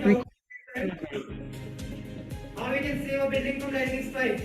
Rec- How we can save a building from lightning strike?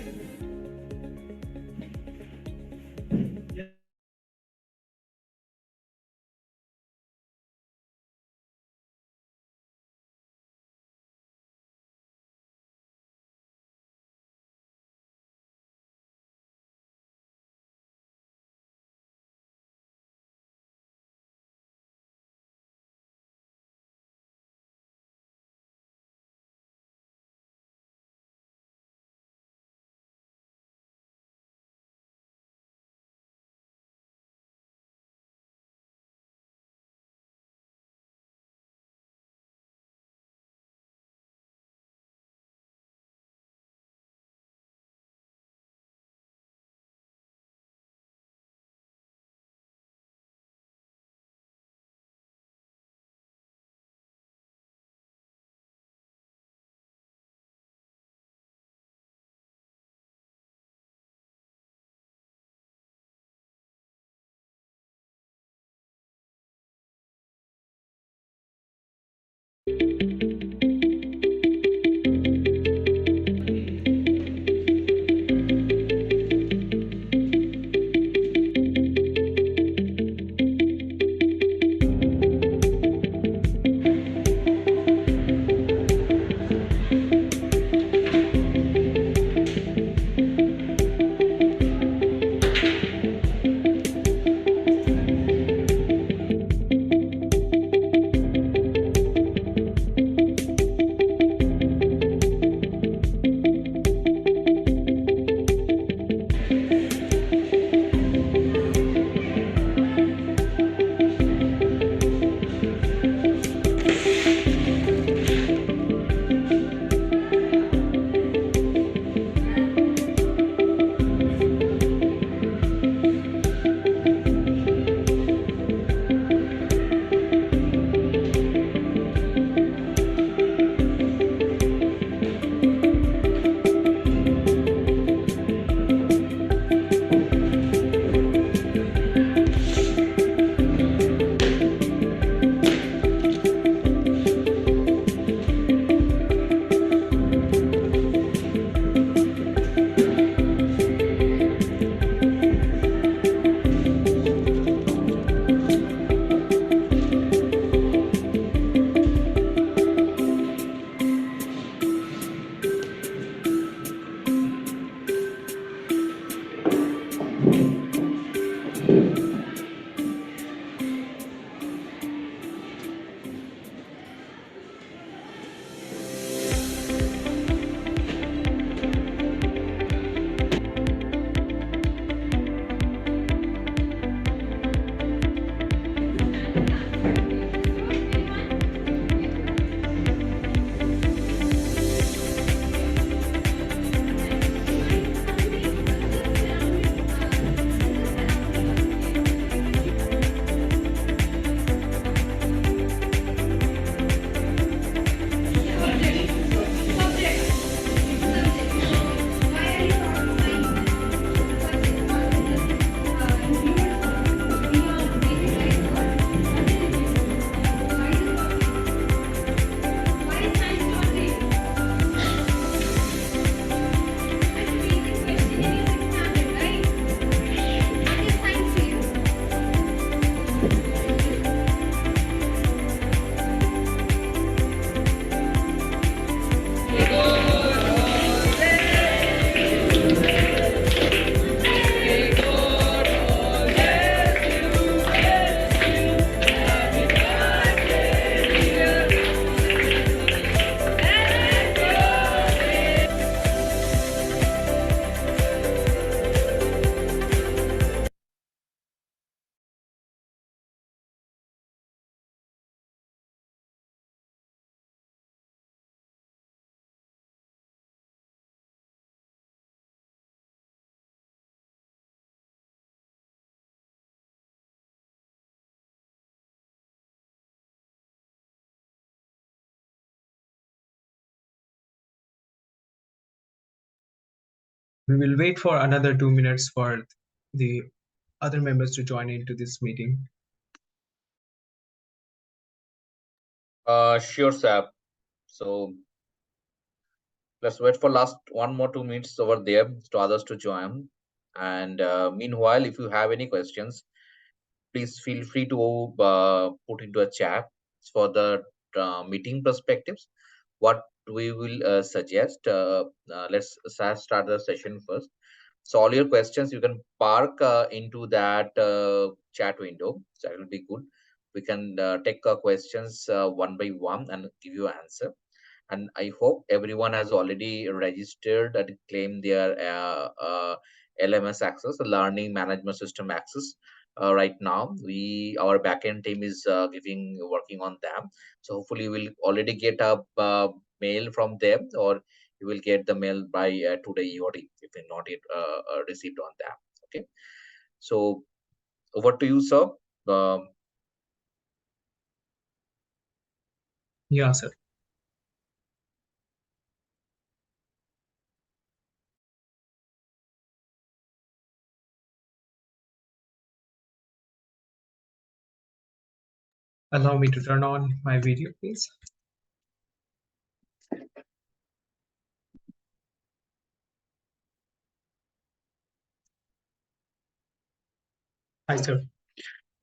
We will wait for another 2 minutes for the other members to join into this meeting. Sure, Sap. So let's wait for last 1 more 2 minutes over there to others to join. And meanwhile, if you have any questions, please feel free to put into a chat for the meeting perspectives. What we will suggest, start the session first. So all your questions you can park into that chat window. So that will be good. We can take questions one by one and give you an answer. And I hope everyone has already registered and claimed their LMS access, the Learning Management System access. Right now, our backend team is giving working on them. So hopefully, we'll already get a mail from them, or you will get the mail by today EOD if you're not yet received on that. Okay. So over to you, sir. Um, Yeah, sir. Allow me to turn on my video, please. Hi, sir.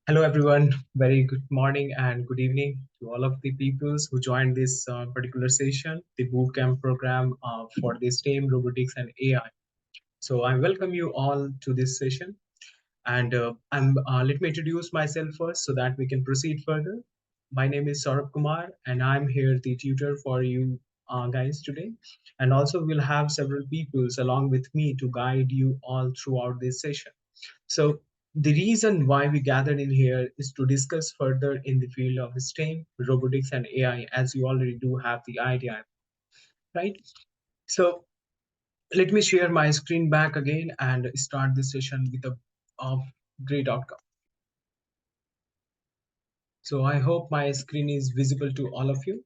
Hello, everyone. Very good morning and good evening to all of the peoples who joined this particular session, the bootcamp program for the STEM, robotics, and AI. So I welcome you all to this session. And let me introduce myself first so that we can proceed further. My name is Saurabh Kumar, and I'm here the tutor for you guys today. And also, we'll have several peoples along with me to guide you all throughout this session. So the reason why we gathered in here is to discuss further in the field of STEM, robotics, and AI, as you already do have the idea, right? So let me share my screen back again and start this session with a great outcome. So I hope my screen is visible to all of you.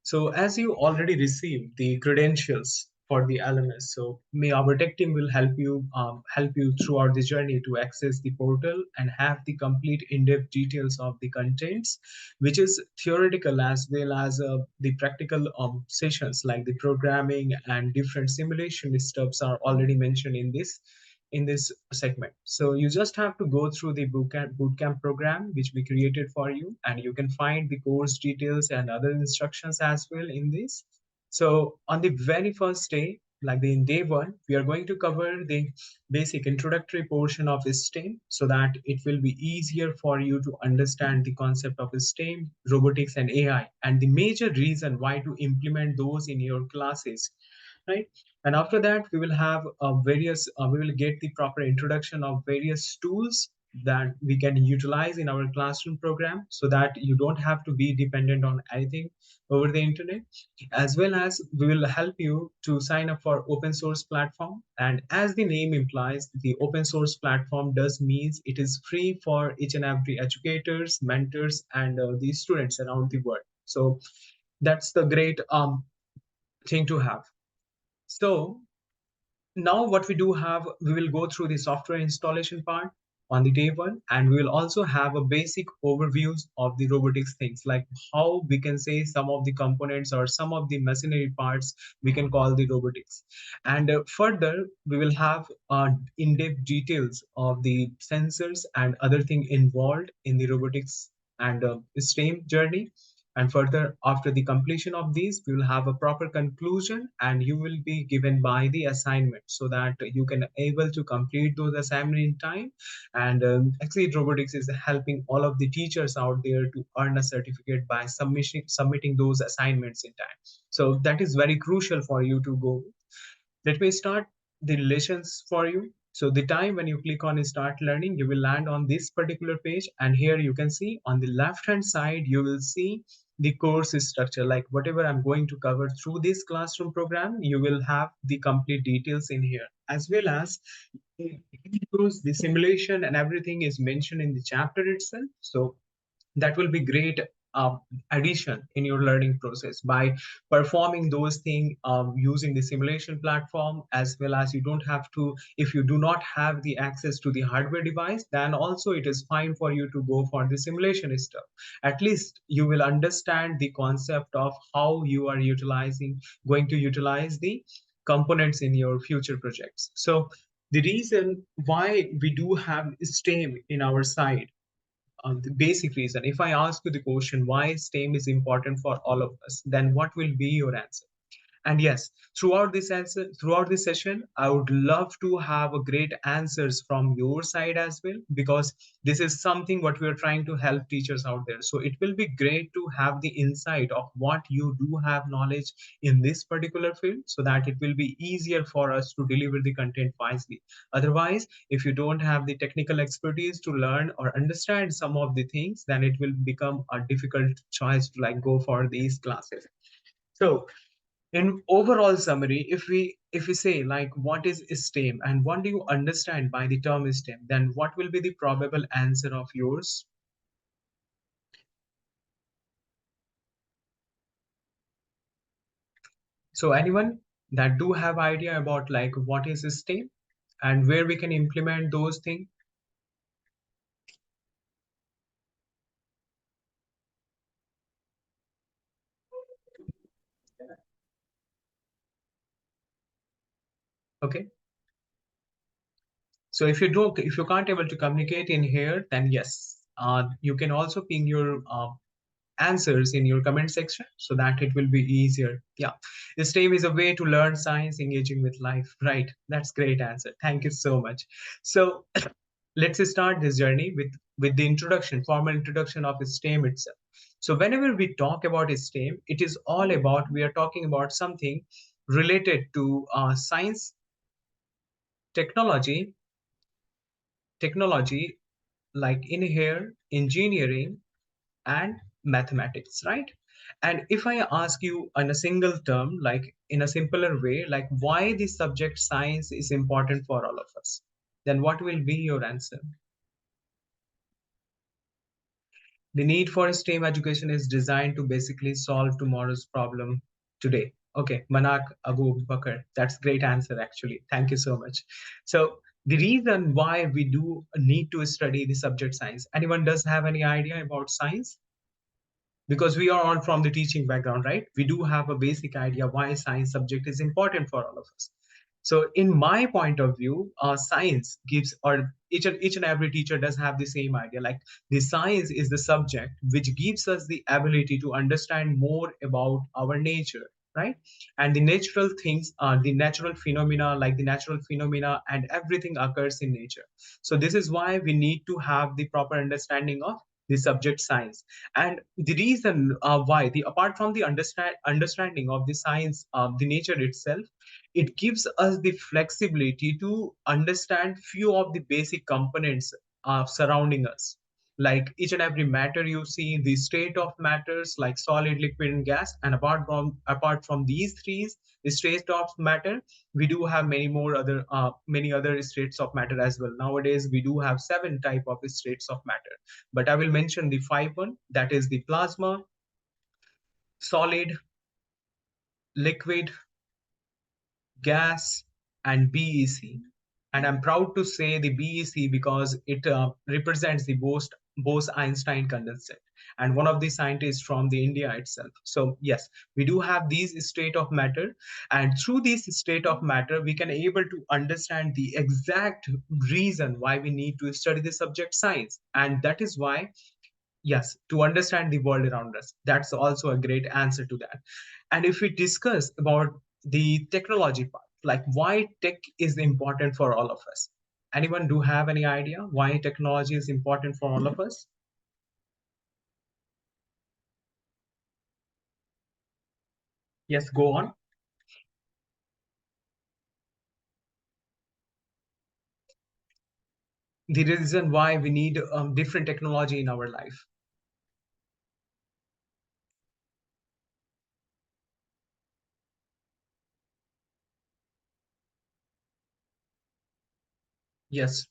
So as you already received the credentials for the LMS, so may our tech team will help you throughout the journey to access the portal and have the complete in-depth details of the contents, which is theoretical as well as the practical sessions like the programming and different simulation steps are already mentioned in this segment. So you just have to go through the bootcamp program which we created for you, and you can find the course details and other instructions as well in this. So on the very first day, like in day one, we are going to cover the basic introductory portion of STEM so that it will be easier for you to understand the concept of STEM, robotics, and AI, and the major reason why to implement those in your classes, right? And after that we will have we will get the proper introduction of various tools that we can utilize in our classroom program so that you don't have to be dependent on anything over the internet, as well as we will help you to sign up for open source platform. And as the name implies, the open source platform does means it is free for each and every educators, mentors, and the students around the world. So that's the great thing to have. So now what we do have, we will go through the software installation part on the day one, and we will also have a basic overviews of the robotics things, like how we can say some of the components or some of the machinery parts we can call the robotics. And further we will have in-depth details of the sensors and other thing involved in the robotics and STEM journey. And further, after the completion of these, we will have a proper conclusion and you will be given by the assignment so that you can able to complete those assignment in time. And actually, robotics is helping all of the teachers out there to earn a certificate by submitting those assignments in time. So that is very crucial for you to go. Let me start the lessons for you. So the time when you click on start learning, you will land on this particular page. And here you can see on the left hand side, you will see the course structure, like whatever I'm going to cover through this classroom program, you will have the complete details in here, as well as the simulation and everything is mentioned in the chapter itself. So that will be great addition in your learning process by performing those things using the simulation platform, as well as you don't have to, if you do not have the access to the hardware device, then also it is fine for you to go for the simulation stuff. At least you will understand the concept of how you are going to utilize the components in your future projects. So the reason why we do have STEM in our side, the basic reason, if I ask you the question why STEM is important for all of us, then what will be your answer? And yes, throughout this session, I would love to have a great answers from your side as well, because this is something what we are trying to help teachers out there. So it will be great to have the insight of what you do have knowledge in this particular field, so that it will be easier for us to deliver the content wisely. Otherwise, if you don't have the technical expertise to learn or understand some of the things, then it will become a difficult choice to like go for these classes. So in overall summary, if we say like what is STEM and what do you understand by the term STEM, then what will be the probable answer of yours? So anyone that do have idea about like what is STEM and where we can implement those things? Okay. So if you can't able to communicate in here, then yes, you can also ping your answers in your comment section so that it will be easier. Yeah, STEAM is a way to learn science engaging with life, right? That's great answer. Thank you so much. So let's start this journey with the formal introduction of STEAM itself. So whenever we talk about STEAM, it is all about, we are talking about something related to science, technology, technology like in here, engineering, and mathematics, right? And if I ask you in a single term, like in a simpler way, like why the subject science is important for all of us, then what will be your answer? The need for STEAM education is designed to basically solve tomorrow's problem today. Okay, Manak Abu Bakr, that's great answer actually. Thank you so much. So the reason why we do need to study the subject science, anyone does have any idea about science? Because we are all from the teaching background, right? We do have a basic idea why science subject is important for all of us. So in my point of view, science gives, or each and every teacher does have the same idea, like the science is the subject which gives us the ability to understand more about our nature, right? And the natural things, the natural phenomena, like the natural phenomena and everything occurs in nature. So this is why we need to have the proper understanding of the subject science. And the reason why, the apart from the understanding of the science, the nature itself, it gives us the flexibility to understand few of the basic components surrounding us, like each and every matter you see, the state of matters like solid, liquid, and gas. And apart from these three, the state of matter, we do have many other states of matter as well. Nowadays we do have 7 type of states of matter, but I will mention the 5 one, that is the plasma, solid, liquid, gas, and BEC. And I'm proud to say the BEC because it represents the Bose-Einstein condensate, and one of the scientists from the India itself. So yes, we do have these state of matter, and through this state of matter, we can able to understand the exact reason why we need to study the subject science, and that is why, yes, to understand the world around us. That's also a great answer to that. And if we discuss about the technology part, like why tech is important for all of us, anyone do have any idea why technology is important for all of us? Yes, go on. The reason why we need different technology in our life. Yes.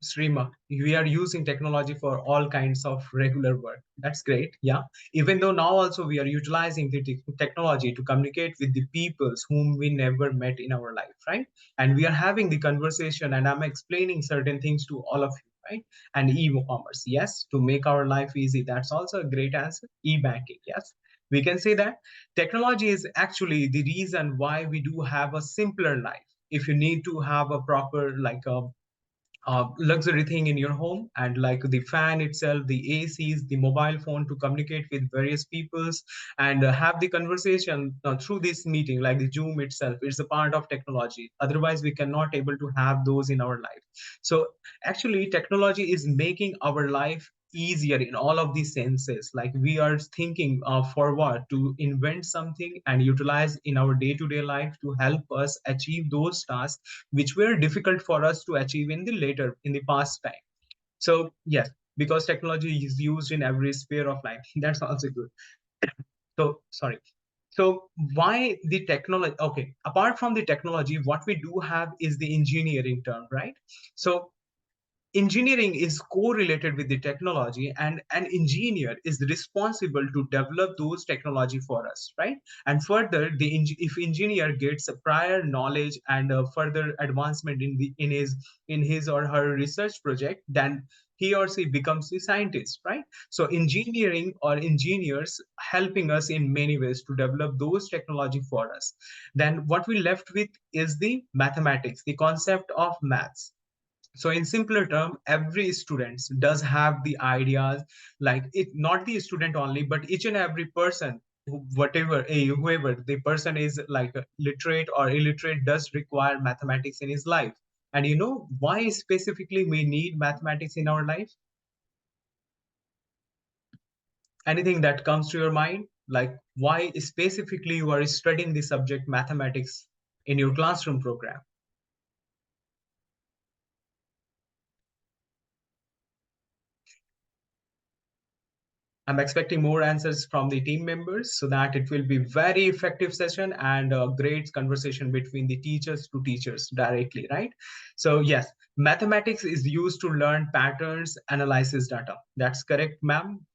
Srima, we are using technology for all kinds of regular work. That's great. Yeah. Even though now also we are utilizing the technology to communicate with the peoples whom we never met in our life, right? And we are having the conversation and I'm explaining certain things to all of you, right? And e-commerce, yes, to make our life easy. That's also a great answer. E-banking, yes. We can say that technology is actually the reason why we do have a simpler life. If you need to have a proper like a luxury thing in your home, and like the fan itself, the ACs, the mobile phone to communicate with various peoples and have the conversation through this meeting, like the Zoom itself, it's a part of technology. Otherwise we cannot able to have those in our life. So actually technology is making our life easier in all of these senses. Like we are thinking forward to invent something and utilize in our day-to-day life to help us achieve those tasks which were difficult for us to achieve in the later in the past time. So yes, because technology is used in every sphere of life. That's also good. So sorry. So why the technology? Okay, apart from the technology, what we do have is the engineering term, right? So engineering is correlated with the technology, and an engineer is responsible to develop those technology for us, right? And further if engineer gets a prior knowledge and a further advancement in his or her research project, then he or she becomes the scientist, right? So engineering or engineers helping us in many ways to develop those technology for us. Then what we left with is the mathematics, the concept of maths. So in simpler term, every student does have the ideas, like it not the student only but each and every person, whatever whoever the person is, like literate or illiterate, does require mathematics in his life. And you know why specifically we need mathematics in our life? Anything that comes to your mind, like why specifically you are studying the subject mathematics in your classroom program? I'm expecting more answers from the team members so that it will be very effective session and a great conversation between the teachers to teachers directly, right? So yes, mathematics is used to learn patterns, analysis data. That's correct, ma'am.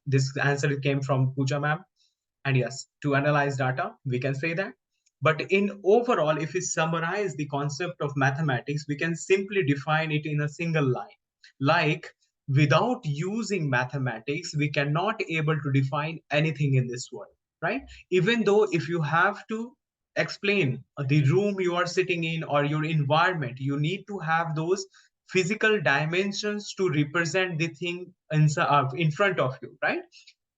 This answer came from Pooja, ma'am. And yes, to analyze data, we can say that. But in overall, if we summarize the concept of mathematics, we can simply define it in a single line. Like, without using mathematics, we cannot able to define anything in this world, right? Even though if you have to explain the room you are sitting in or your environment, you need to have those physical dimensions to represent the thing in front of you, right?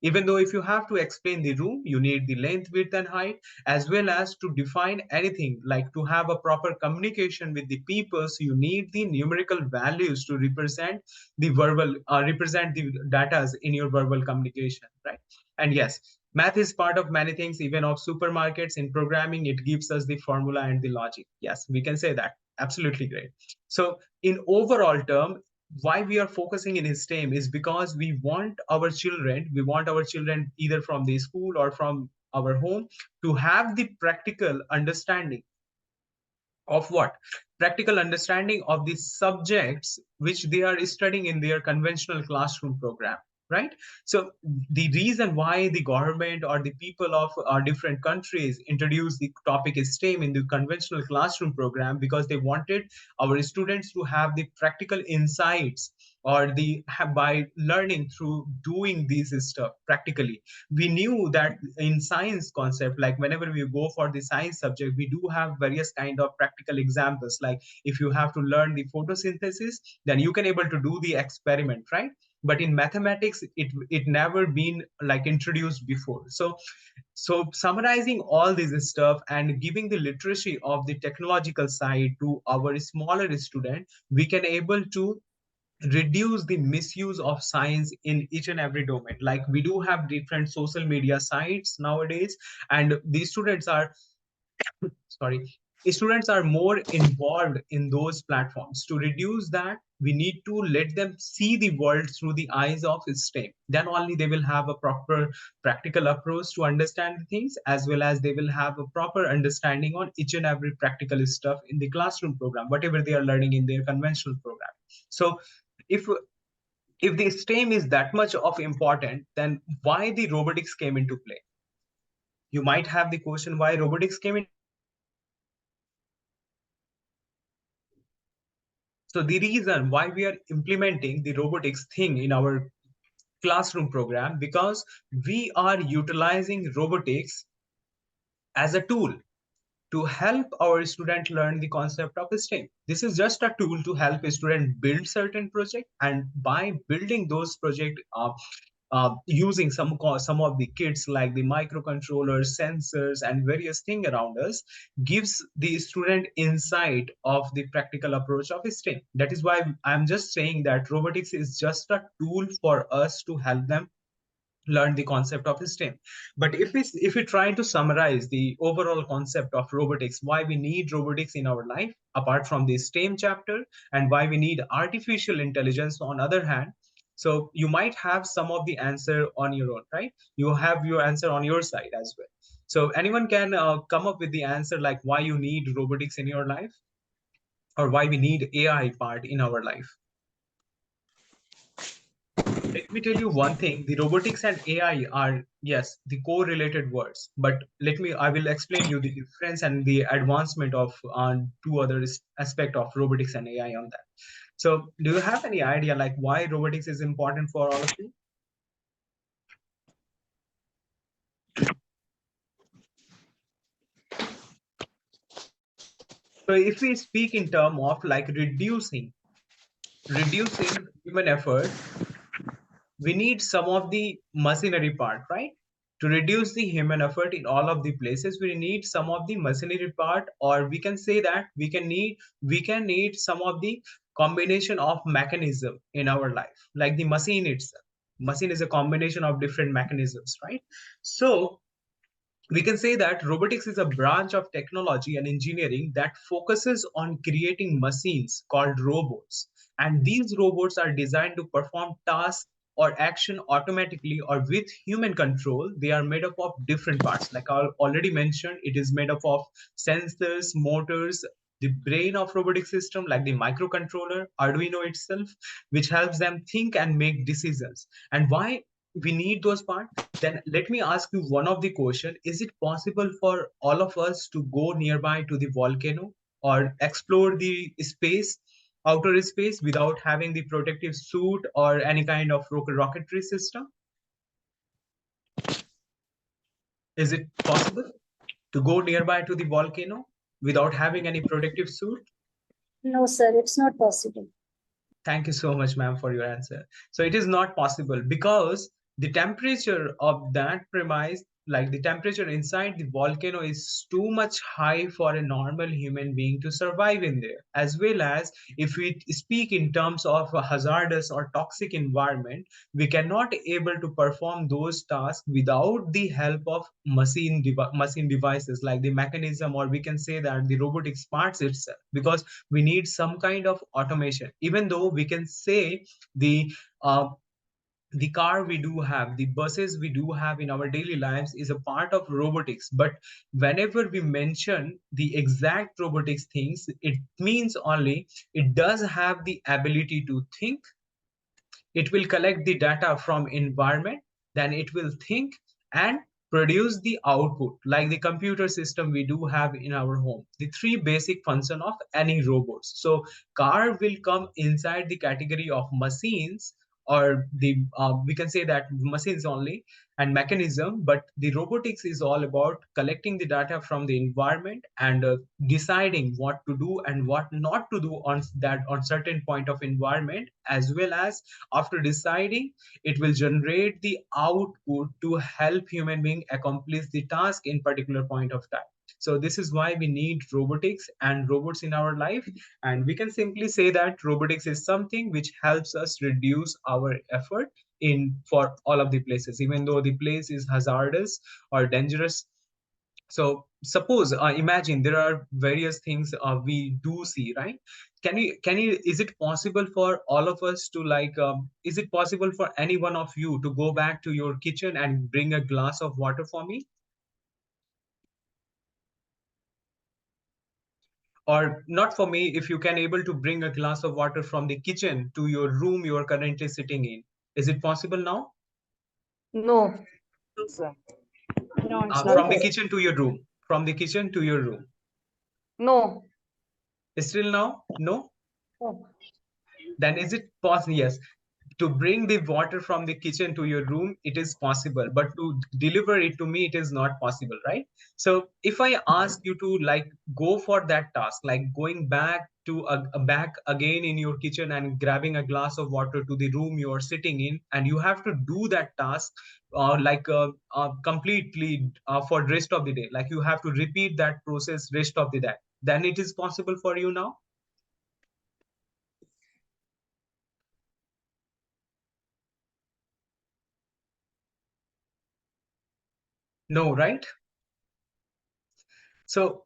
Even though if you have to explain the room, you need the length, width, and height, as well as to define anything, like to have a proper communication with the people. So you need the numerical values to represent the verbal, represent the data in your verbal communication, right? And yes, math is part of many things, even of supermarkets. In programming, it gives us the formula and the logic. Yes, we can say that. Absolutely great. So in overall term, why we are focusing in STEM is because we want our children either from the school or from our home to have the practical understanding of what? Practical understanding of the subjects which they are studying in their conventional classroom program, right? So the reason why the government or the people of different countries introduced the topic STEM in the conventional classroom program, because they wanted our students to have the practical insights, or by learning through doing these stuff practically. We knew that in science concept, like whenever we go for the science subject, we do have various kind of practical examples. Like if you have to learn the photosynthesis, then you can able to do the experiment, right? But in mathematics, it never been like introduced before. So summarizing all this stuff and giving the literacy of the technological side to our smaller student, we can able to reduce the misuse of science in each and every domain. Like we do have different social media sites nowadays, and these students are sorry, students are more involved in those platforms. To reduce that, we need to let them see the world through the eyes of STEM. Then only they will have a proper practical approach to understand things, as well as they will have a proper understanding on each and every practical stuff in the classroom program, whatever they are learning in their conventional program. So if the STEM is that much of important, then why the robotics came into play? You might have the question why robotics came into play. So the reason why we are implementing the robotics thing in our classroom program, because we are utilizing robotics as a tool to help our student learn the concept of STEM. This is just a tool to help a student build certain project, and by building those project, using some of the kits like the microcontrollers, sensors, and various thing around us, gives the student insight of the practical approach of STEM. That is why I'm just saying that robotics is just a tool for us to help them learn the concept of STEM. But if we try to summarize the overall concept of robotics, why we need robotics in our life apart from the STEM chapter, and why we need artificial intelligence on other hand. So you might have some of the answer on your own, right? You have your answer on your side as well. So anyone can come up with the answer like why you need robotics in your life, or why we need AI part in our life. Let me tell you one thing, the robotics and AI are, yes, the correlated words, but I will explain you the difference and the advancement of two other aspect of robotics and AI on that. So do you have any idea like why robotics is important for all of you? So if we speak in term of like reducing human effort, we need some of the machinery part, right? To reduce the human effort in all of the places, we need some of the machinery part, or we can say that we can need some of the combination of mechanism in our life, like the machine itself. Machine is a combination of different mechanisms, right? So we can say that robotics is a branch of technology and engineering that focuses on creating machines called robots. And these robots are designed to perform tasks or action automatically or with human control. They are made up of different parts. Like I already mentioned, it is made up of sensors, motors, the brain of robotic system, like the microcontroller, Arduino itself, which helps them think and make decisions. And why we need those parts? Then let me ask you one of the question. Is it possible for all of us to go nearby to the volcano or explore the space, outer space, without having the protective suit or any kind of rocketry system? Is it possible to go nearby to the volcano without having any protective suit? No, sir, it's not possible. Thank you so much, ma'am, for your answer. So it is not possible because the temperature of that premise, like the temperature inside the volcano, is too much high for a normal human being to survive in there. As well as if we speak in terms of a hazardous or toxic environment, we cannot able to perform those tasks without the help of machine devices like the mechanism, or we can say that the robotics parts itself, because we need some kind of automation. Even though we can say the uh, the car we do have, the buses we do have in our daily lives is a part of robotics, but whenever we mention the exact robotics things, it means only it does have the ability to think. It will collect the data from environment, then it will think and produce the output, like the computer system we do have in our home, the three basic function of any robots. So car will come inside the category of machines, or the we can say that machines only and mechanism, but the robotics is all about collecting the data from the environment and deciding what to do and what not to do on that on certain point of environment, as well as after deciding, it will generate the output to help human being accomplish the task in particular point of time. So this is why we need robotics and robots in our life. And we can simply say that robotics is something which helps us reduce our effort in for all of the places, even though the place is hazardous or dangerous. So suppose, imagine there are various things we do see, right? Can you, is it possible for all of us to like, is it possible for any one of you to go back to your kitchen and bring a glass of water for me? Or not for me, if you can able to bring a glass of water from the kitchen to your room you are currently sitting in. Is it possible now? No. No, sir. No, it's From not the possible. kitchen to your room. From the kitchen to your room. No. Still now? No? Oh, Then is it possible? Yes. To bring the water from the kitchen to your room, it is possible, but to deliver it to me, it is not possible, right? So if I ask you to like go for that task, like going back to back again in your kitchen and grabbing a glass of water to the room you are sitting in, and you have to do that task completely for rest of the day, like you have to repeat that process rest of the day, then it is possible for you now? No, right? So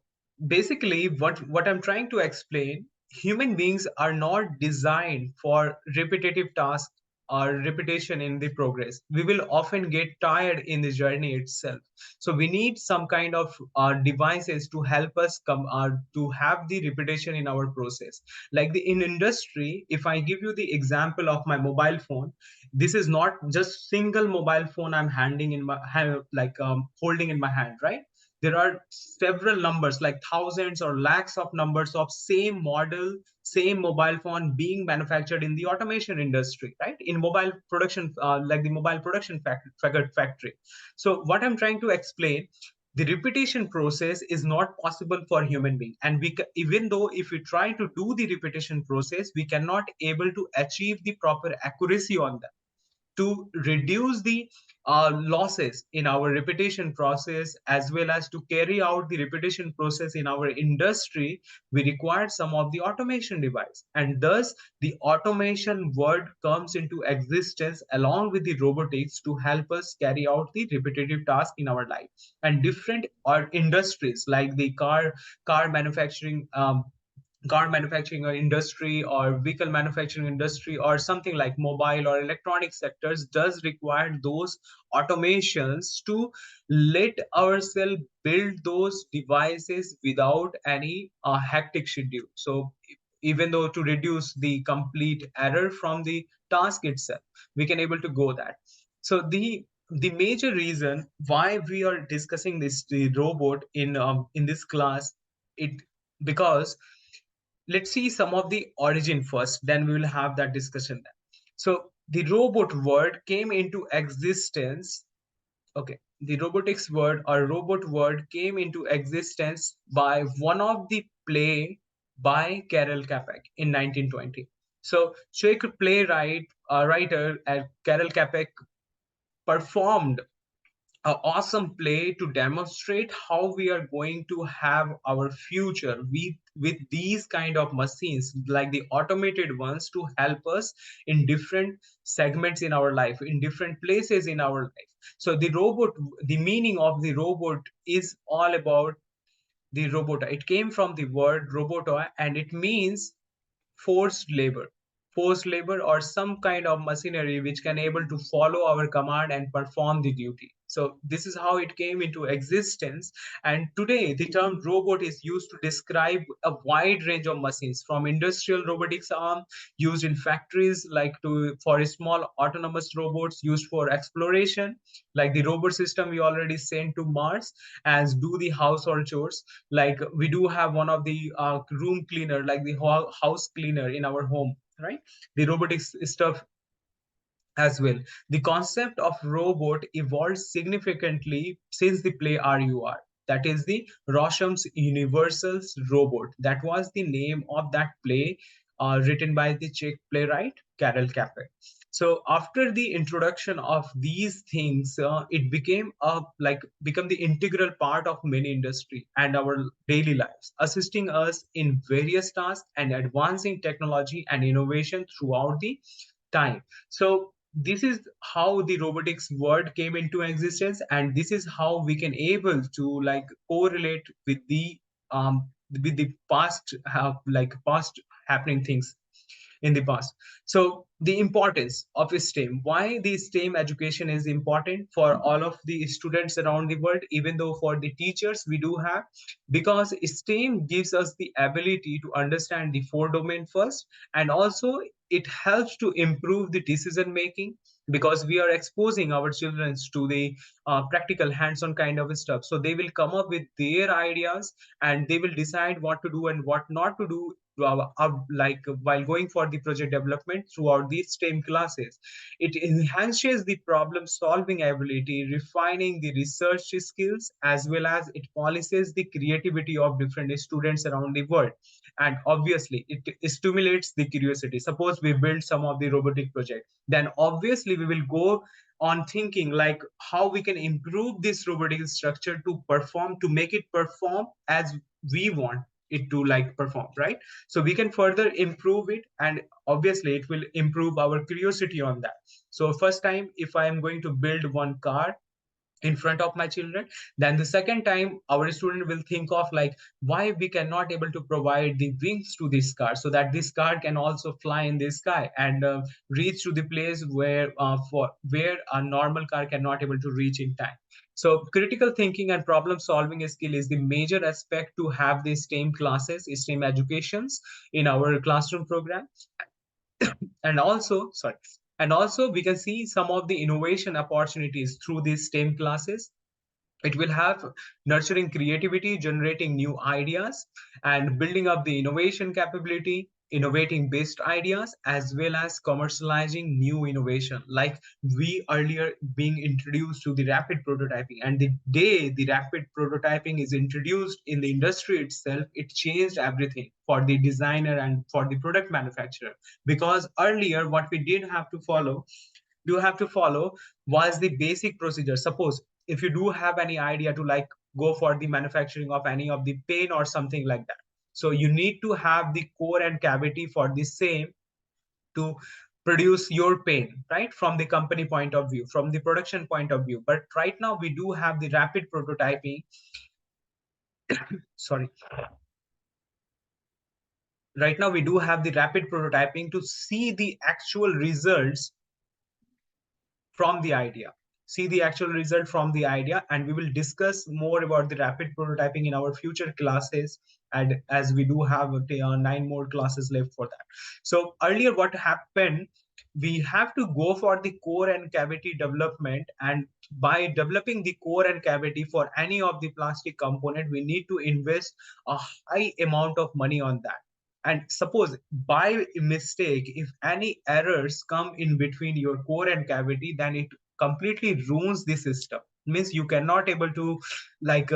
basically, what I'm trying to explain, human beings are not designed for repetitive tasks or repetition in the progress. We will often get tired in the journey itself. So we need some kind of devices to help us come to have the repetition in our process. Like the in industry, if I give you the example of my mobile phone, this is not just single mobile phone I'm handing in my hand, like holding in my hand, right? There are several numbers, like thousands or lakhs of numbers of same model, same mobile phone being manufactured in the automation industry, right? In mobile production, like the mobile production factory. So what I'm trying to explain, the repetition process is not possible for human being, and even though if we try to do the repetition process, we cannot able to achieve the proper accuracy on that. To reduce the losses in our repetition process, as well as to carry out the repetition process in our industry, we require some of the automation device, and thus the automation word comes into existence along with the robotics to help us carry out the repetitive task in our life. And different industries like the car manufacturing, car manufacturing industry or vehicle manufacturing industry or something like mobile or electronic sectors does require those automations to let ourselves build those devices without any hectic schedule. So even though to reduce the complete error from the task itself, we can able to go that. So the major reason why we are discussing this the robot in this class, it because let's see some of the origin first, then we will have that discussion then. So the robot word came into existence. Okay, the robotics word or robot word came into existence by one of the play by Karel Capek in 1920. So Czech playwright writer Karel Capek performed an awesome play to demonstrate how we are going to have our future with these kind of machines, like the automated ones, to help us in different segments in our life, in different places in our life. So the robot, the meaning of the robot is all about the robota. It came from the word robota, and it means forced labor. Forced labor or some kind of machinery which can able to follow our command and perform the duty. So this is how it came into existence. And today the term robot is used to describe a wide range of machines, from industrial robotics arm used in factories, like to for small autonomous robots used for exploration, like the robot system we already sent to Mars as do the household chores. Like we do have one of the room cleaner, like the house cleaner in our home, right? The robotics stuff as well. The concept of robot evolved significantly since the play RUR. That is the Rosham's Universal's Robot. That was the name of that play, written by the Czech playwright Karel Capek. So after the introduction of these things, it became become the integral part of many industry and our daily lives, assisting us in various tasks and advancing technology and innovation throughout the time. So this is how the robotics word came into existence, and this is how we can able to like correlate with the past past happening things in the past. So the importance of STEM, why the STEM education is important for all of the students around the world, even though for the teachers we do have, because STEM gives us the ability to understand the four domain first, and also it helps to improve the decision making, because we are exposing our children to the practical hands-on kind of stuff, so they will come up with their ideas and they will decide what to do and what not to do, while going for the project development throughout these STEM classes. It enhances the problem solving ability, refining the research skills, as well as it polishes the creativity of different students around the world. And obviously, it stimulates the curiosity. Suppose we build some of the robotic project, then obviously we will go on thinking like how we can improve this robotic structure to perform, to make it perform as we want it to like perform, right? So we can further improve it, and obviously it will improve our curiosity on that. So first time, if I am going to build one car in front of my children, then the second time our student will think of like why we cannot able to provide the wings to this car, so that this car can also fly in the sky and reach to the place where a normal car cannot able to reach in time. So critical thinking and problem solving skill is the major aspect to have these STEM classes, STEM educations in our classroom program. And also, sorry, and also we can see some of the innovation opportunities through these STEM classes. It will have nurturing creativity, generating new ideas, and building up the innovation capability, innovating based ideas, as well as commercializing new innovation. Like we earlier being introduced to the rapid prototyping, and the day the rapid prototyping is introduced in the industry itself, it changed everything for the designer and for the product manufacturer. Because earlier, what we did have to follow, do have to follow was the basic procedure. Suppose if you do have any idea to like go for the manufacturing of any of the pain or something like that, so you need to have the core and cavity for the same to produce your pain, right, from the company point of view, from the production point of view. But right now we do have the rapid prototyping, sorry, right now we do have the rapid prototyping to see the actual results from the idea, see the actual result from the idea. And we will discuss more about the rapid prototyping in our future classes, and as we do have 9 more classes left for that. So earlier what happened, we have to go for the core and cavity development, and by developing the core and cavity for any of the plastic component, we need to invest a high amount of money on that. And suppose by mistake, if any errors come in between your core and cavity, then it completely ruins the system. Means you cannot able to like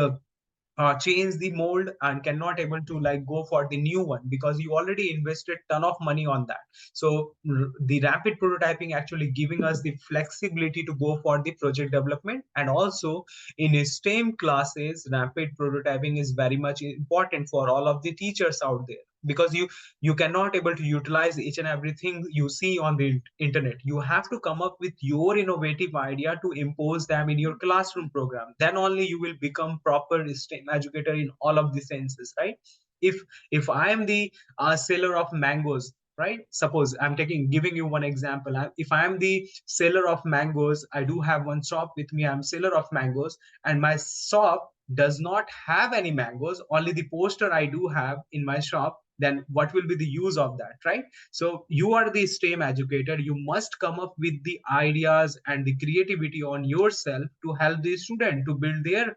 change the mold and cannot able to like go for the new one, because you already invested ton of money on that. So the rapid prototyping actually giving us the flexibility to go for the project development. And also in STEM classes, rapid prototyping is very much important for all of the teachers out there, because you cannot able to utilize each and everything you see on the internet. You have to come up with your innovative idea to impose them in your classroom program, then only you will become proper STEM educator in all of the senses, right? If I am the seller of mangoes, right, suppose I'm giving you one example. If I am the seller of mangoes, I do have one shop with me, I'm seller of mangoes, and my shop does not have any mangoes, only the poster I do have in my shop, then what will be the use of that, right? So you are the STEM educator, you must come up with the ideas and the creativity on yourself to help the student to build their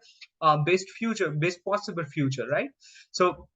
best possible future, right? So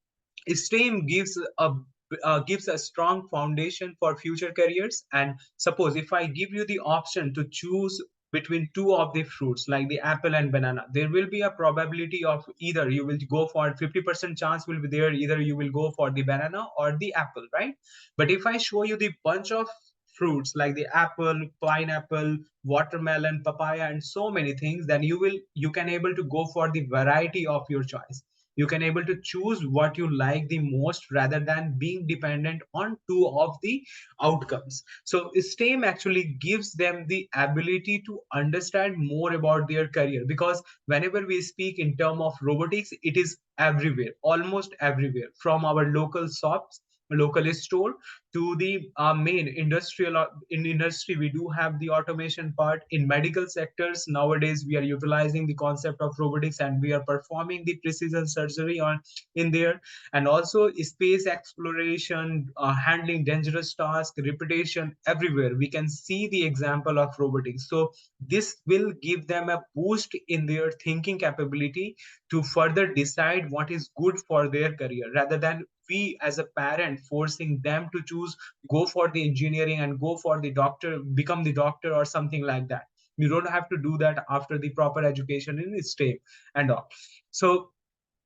STEM gives a strong foundation for future careers. And suppose if I give you the option to choose between two of the fruits like the apple and banana, there will be a probability of either you will go for 50% chance will be there, either you will go for the banana or the apple, right? But if I show you the bunch of fruits like the apple, pineapple, watermelon, papaya, and so many things, then you can able to go for the variety of your choice. You can able to choose what you like the most rather than being dependent on two of the outcomes. So STEM actually gives them the ability to understand more about their career, because whenever we speak in term of robotics, it is everywhere, almost everywhere, from our local shops, local store, to the main industrial in industry. We do have the automation part. In medical sectors nowadays, we are utilizing the concept of robotics, and we are performing the precision surgery on in there. And also space exploration, handling dangerous tasks, repetition, everywhere we can see the example of robotics. So this will give them a boost in their thinking capability to further decide what is good for their career, rather than we as a parent forcing them to choose, go for the engineering and go for the doctor, become the doctor or something like that. You don't have to do that after the proper education in STEM and all. So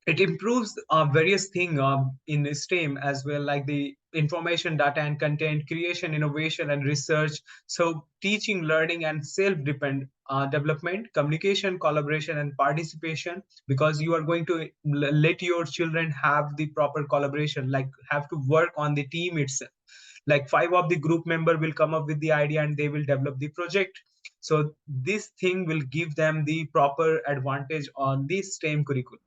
it improves various things in STEM as well, like the information, data and content creation, innovation and research. So teaching, learning and self-depend development, communication, collaboration and participation, because you are going to let your children have the proper collaboration, like have to work on the team itself. Like 5 of the group member will come up with the idea and they will develop the project. So this thing will give them the proper advantage on the STEM curriculum.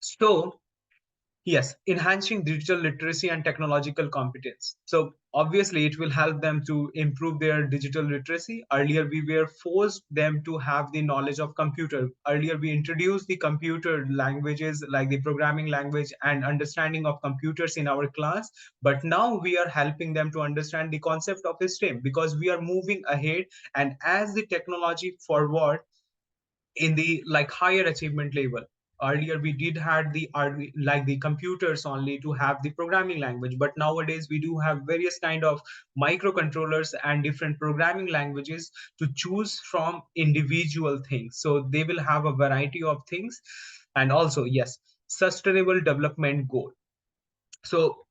So yes, enhancing digital literacy and technological competence. So obviously, it will help them to improve their digital literacy. Earlier, we were forced them to have the knowledge of computer. Earlier, we introduced the computer languages like the programming language and understanding of computers in our class. But now we are helping them to understand the concept of STEM, because we are moving ahead. And as the technology forward, in the like higher achievement level, earlier we did had the like the computers only to have the programming language, but nowadays we do have various kind of microcontrollers and different programming languages to choose from individual things. So they will have a variety of things. And also, yes, sustainable development goal. So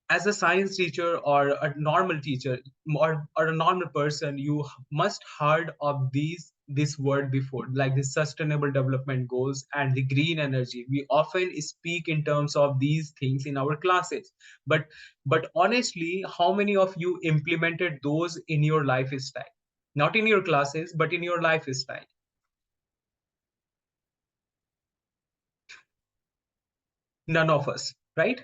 as a science teacher or a normal teacher, or a normal person, you must heard of this word before, like the sustainable development goals and the green energy. We often speak in terms of these things in our classes, but honestly, how many of you implemented those in your lifestyle? Not in your classes, but in your lifestyle. None of us, right?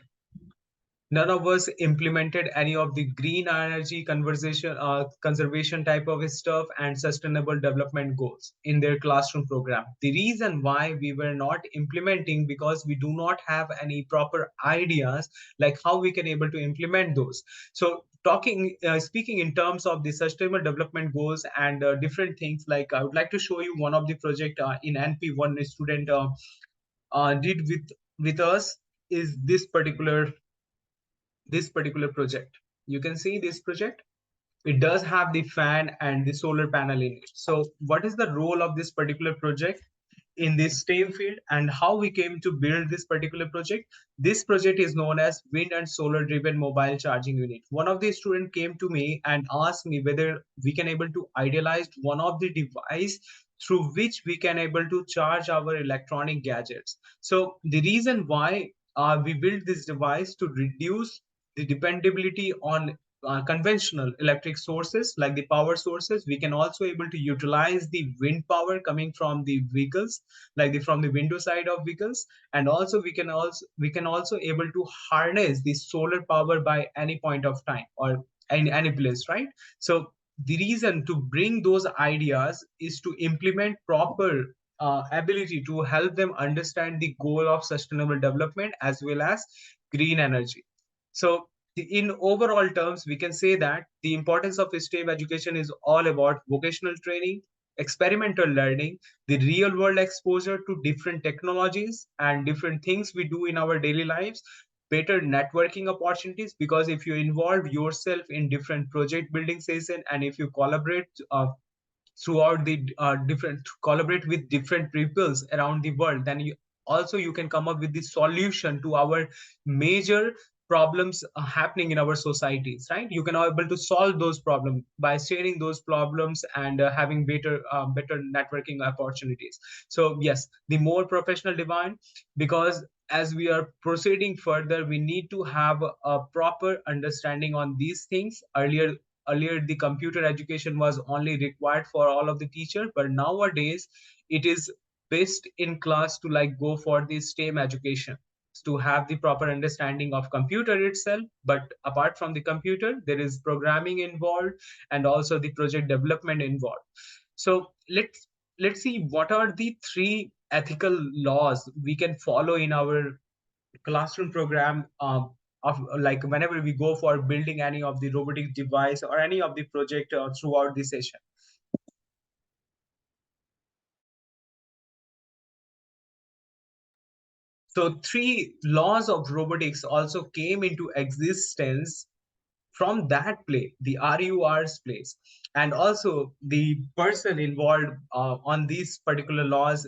None of us implemented any of the green energy conservation type of stuff and sustainable development goals in their classroom program. The reason why we were not implementing, because we do not have any proper ideas like how we can able to implement those. So speaking in terms of the sustainable development goals and different things, like I would like to show you one of the project in NP1 student did with us, is this particular project. You can see this project. It does have the fan and the solar panel in it. So what is the role of this particular project in this STEM field, and how we came to build this particular project? This project is known as wind and solar driven mobile charging unit. One of the students came to me and asked me whether we can able to idealize one of the device through which we can able to charge our electronic gadgets. So the reason why we built this device to reduce the dependability on conventional electric sources, like the power sources. We can also able to utilize the wind power coming from the vehicles, like from the window side of vehicles. And also we can also able to harness the solar power by any point of time or in any place, right? So the reason to bring those ideas is to implement proper ability to help them understand the goal of sustainable development as well as green energy. So in overall terms, we can say that the importance of STEM education is all about vocational training, experimental learning, the real world exposure to different technologies and different things we do in our daily lives, better networking opportunities, because if you involve yourself in different project building session, and if you throughout the different collaborate with different peoples around the world, then you can come up with the solution to our major problems happening in our societies, right? You can able to solve those problems by sharing those problems and having better networking opportunities. So yes, the more professional divine, because as we are proceeding further, we need to have a proper understanding on these things. Earlier the computer education was only required for all of the teachers, but nowadays it is best in class to like go for the STEM education, to have the proper understanding of computer itself. But apart from the computer, there is programming involved and also the project development involved. So let's see what are the three ethical laws we can follow in our classroom program, of like whenever we go for building any of the robotic device or any of the project throughout the session. So three laws of robotics also came into existence from that play, the RUR's place. And also the person involved on these particular laws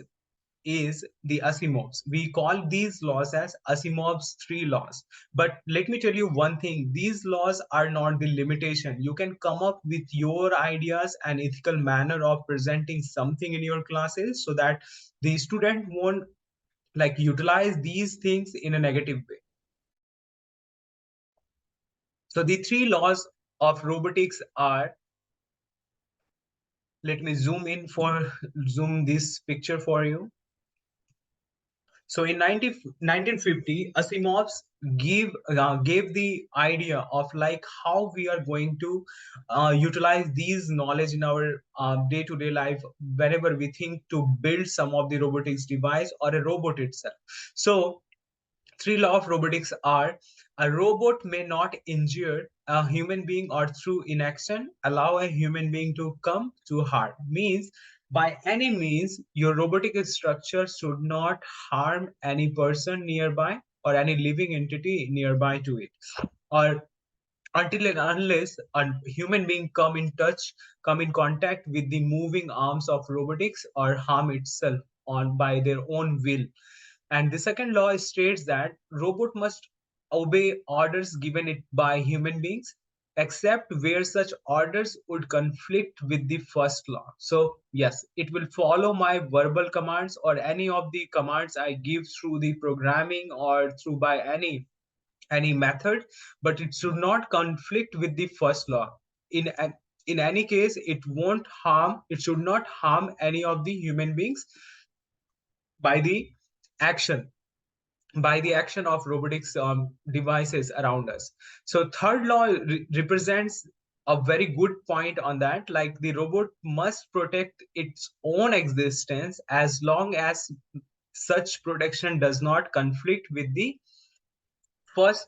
is the Asimovs. We call these laws as Asimov's three laws. But let me tell you one thing, these laws are not the limitation. You can come up with your ideas and ethical manner of presenting something in your classes so that the student won't like utilize these things in a negative way. So the three laws of robotics are, let me zoom this picture for you. So in 1950, Asimov gave the idea of like how we are going to utilize these knowledge in our day-to-day life whenever we think to build some of the robotics device or a robot itself. So three law of robotics are: a robot may not injure a human being or through inaction allow a human being to come to harm. Means by any means your robotic structure should not harm any person nearby or any living entity nearby to it, or until and unless a human being come in contact with the moving arms of robotics or harm itself on by their own will. And the second law states that robot must obey orders given it by human beings, except where such orders would conflict with the first law. So yes, it will follow my verbal commands or any of the commands I give through the programming or through by any method, but it should not conflict with the first law. In any case, it should not harm any of the human beings by the action by the action of robotics devices around us. So third law represents a very good point on that, like the robot must protect its own existence as long as such protection does not conflict with the first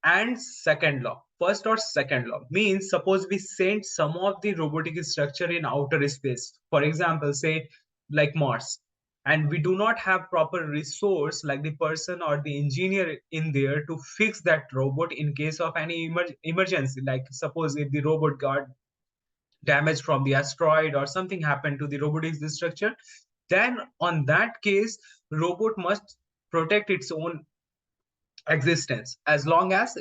and second law. First or second law means, suppose we send some of the robotic structure in outer space, for example, say like Mars, and we do not have proper resource like the person or the engineer in there to fix that robot in case of any emergency. Like suppose if the robot got damaged from the asteroid or something happened to the robotics structure, then on that case, robot must protect its own existence as long as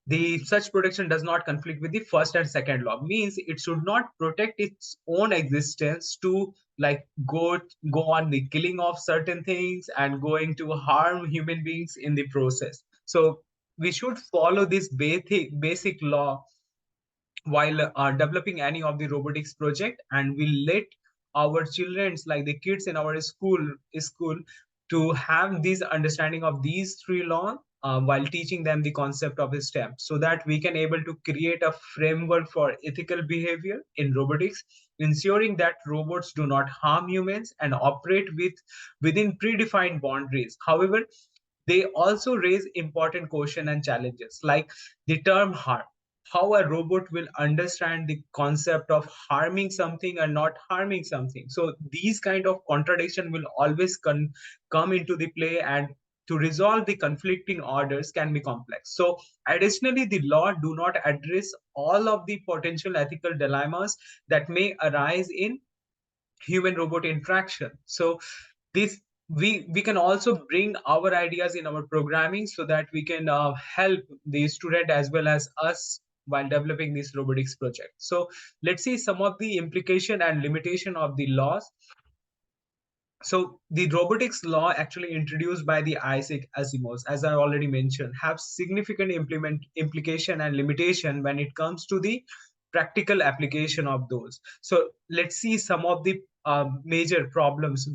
the such protection does not conflict with the first and second law. Means it should not protect its own existence to like go on the killing of certain things and going to harm human beings in the process. So we should follow this basic law while developing any of the robotics project, and we let our childrens like the kids in our school to have this understanding of these three laws while teaching them the concept of STEM, so that we can able to create a framework for ethical behavior in robotics, ensuring that robots do not harm humans and operate within predefined boundaries. However, they also raise important questions and challenges like the term harm, how a robot will understand the concept of harming something and not harming something. So these kind of contradiction will always come into the play, and to resolve the conflicting orders can be complex. So additionally, the law do not address all of the potential ethical dilemmas that may arise in human robot interaction. So this we can also bring our ideas in our programming so that we can help the student as well as us while developing this robotics project. So let's see some of the implication and limitation of the laws. So the robotics law actually introduced by the Isaac Asimov, as I already mentioned, have significant implication and limitation when it comes to the practical application of those. So let's see some of the major problems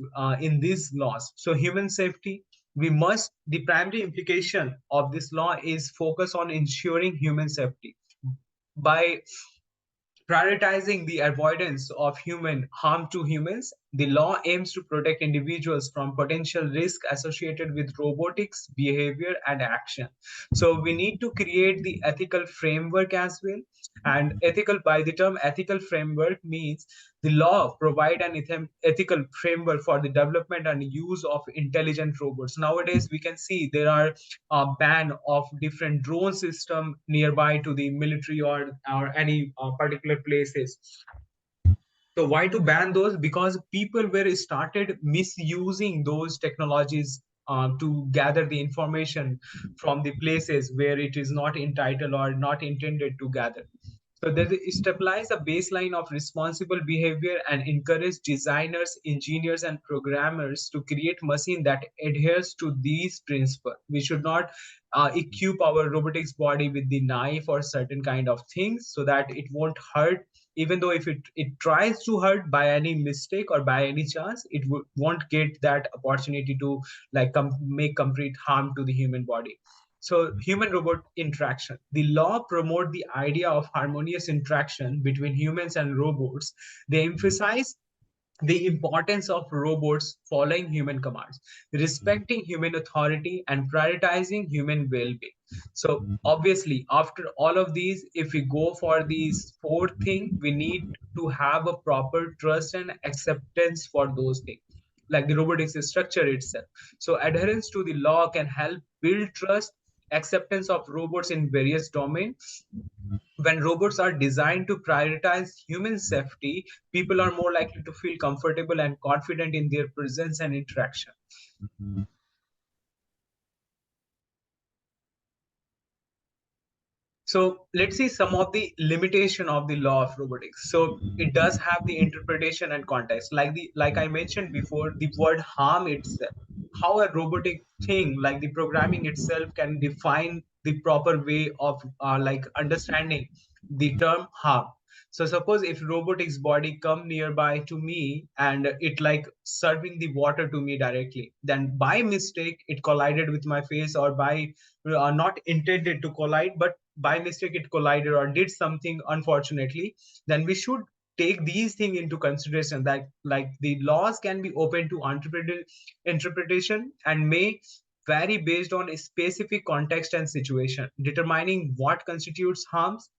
in these laws. So human safety, the primary implication of this law is focus on ensuring human safety by prioritizing the avoidance of human harm to humans. The law aims to protect individuals from potential risk associated with robotics behavior and action. So we need to create the ethical framework as well. And ethical, by the term ethical framework, means the law provide an ethical framework for the development and use of intelligent robots. Nowadays we can see there are a ban of different drone system nearby to the military or any particular places. So why to ban those? Because people were started misusing those technologies to gather the information from the places where it is not entitled or not intended to gather. So that stabilize a baseline of responsible behavior and encourage designers, engineers, and programmers to create machine that adheres to these principles. We should not equip our robotics body with the knife or certain kind of things so that it won't hurt. Even though if it tries to hurt by any mistake or by any chance, it won't get that opportunity to like make complete harm to the human body. So human robot interaction. The law promote the idea of harmonious interaction between humans and robots. They emphasize the importance of robots following human commands, respecting human authority, and prioritizing human well-being. So obviously, after all of these, if we go for these four things, we need to have a proper trust and acceptance for those things, like the robotics structure itself. So adherence to the law can help build trust, acceptance of robots in various domains. When robots are designed to prioritize human safety, people are more likely to feel comfortable and confident in their presence and interaction. So let's see some of the limitation of the law of robotics. So it does have the interpretation and context. Like I mentioned before, the word harm itself, how a robotic thing like the programming itself can define the proper way of like understanding the term harm. So suppose if robotics body come nearby to me and it like serving the water to me directly, then by mistake it collided with my face, or by not intended to collide, but by mistake it collided or did something unfortunately, then we should take these things into consideration, that like the laws can be open to interpretation and may vary based on a specific context and situation. Determining what constitutes harms,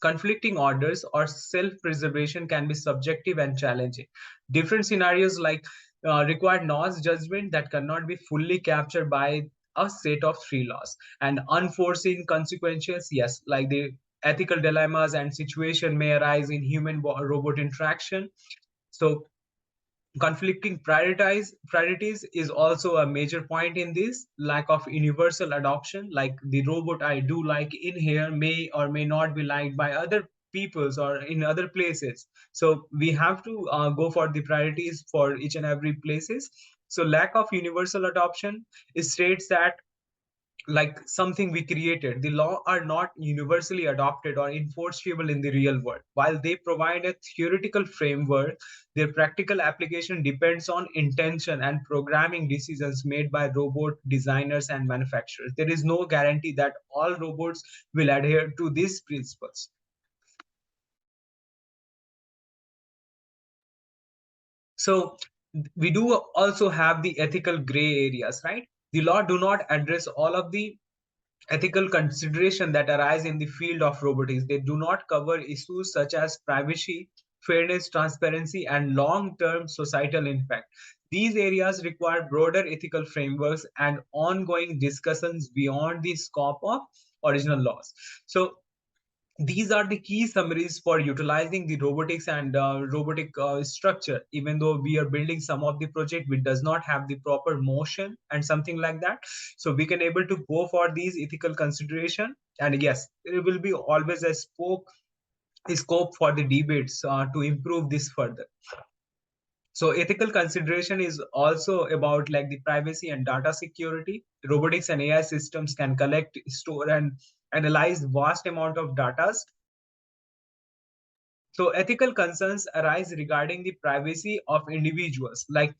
conflicting orders, or self-preservation can be subjective and challenging. Different scenarios like require nuanced judgment that cannot be fully captured by a set of three laws. And unforeseen consequences, yes, like the ethical dilemmas and situation may arise in human robot interaction. So conflicting priorities is also a major point in this. Lack of universal adoption, like the robot I do like in here may or may not be liked by other peoples or in other places. So we have to go for the priorities for each and every places. So lack of universal adoption states that like something we created, the law are not universally adopted or enforceable in the real world. While they provide a theoretical framework, their practical application depends on intention and programming decisions made by robot designers and manufacturers. There is no guarantee that all robots will adhere to these principles. So we do also have the ethical gray areas, right? The law do not address all of the ethical consideration that arise in the field of robotics. They do not cover issues such as privacy, fairness, transparency, and long-term societal impact. These areas require broader ethical frameworks and ongoing discussions beyond the scope of original laws. So these are the key summaries for utilizing the robotics and robotic structure. Even though we are building some of the project which does not have the proper motion and something like that, so we can able to go for these ethical consideration. And yes, there will be always a scope for the debates to improve this further. So ethical consideration is also about like the privacy and data security. Robotics and AI systems can collect, store, and analyze vast amount of data. So ethical concerns arise regarding the privacy of individuals. Like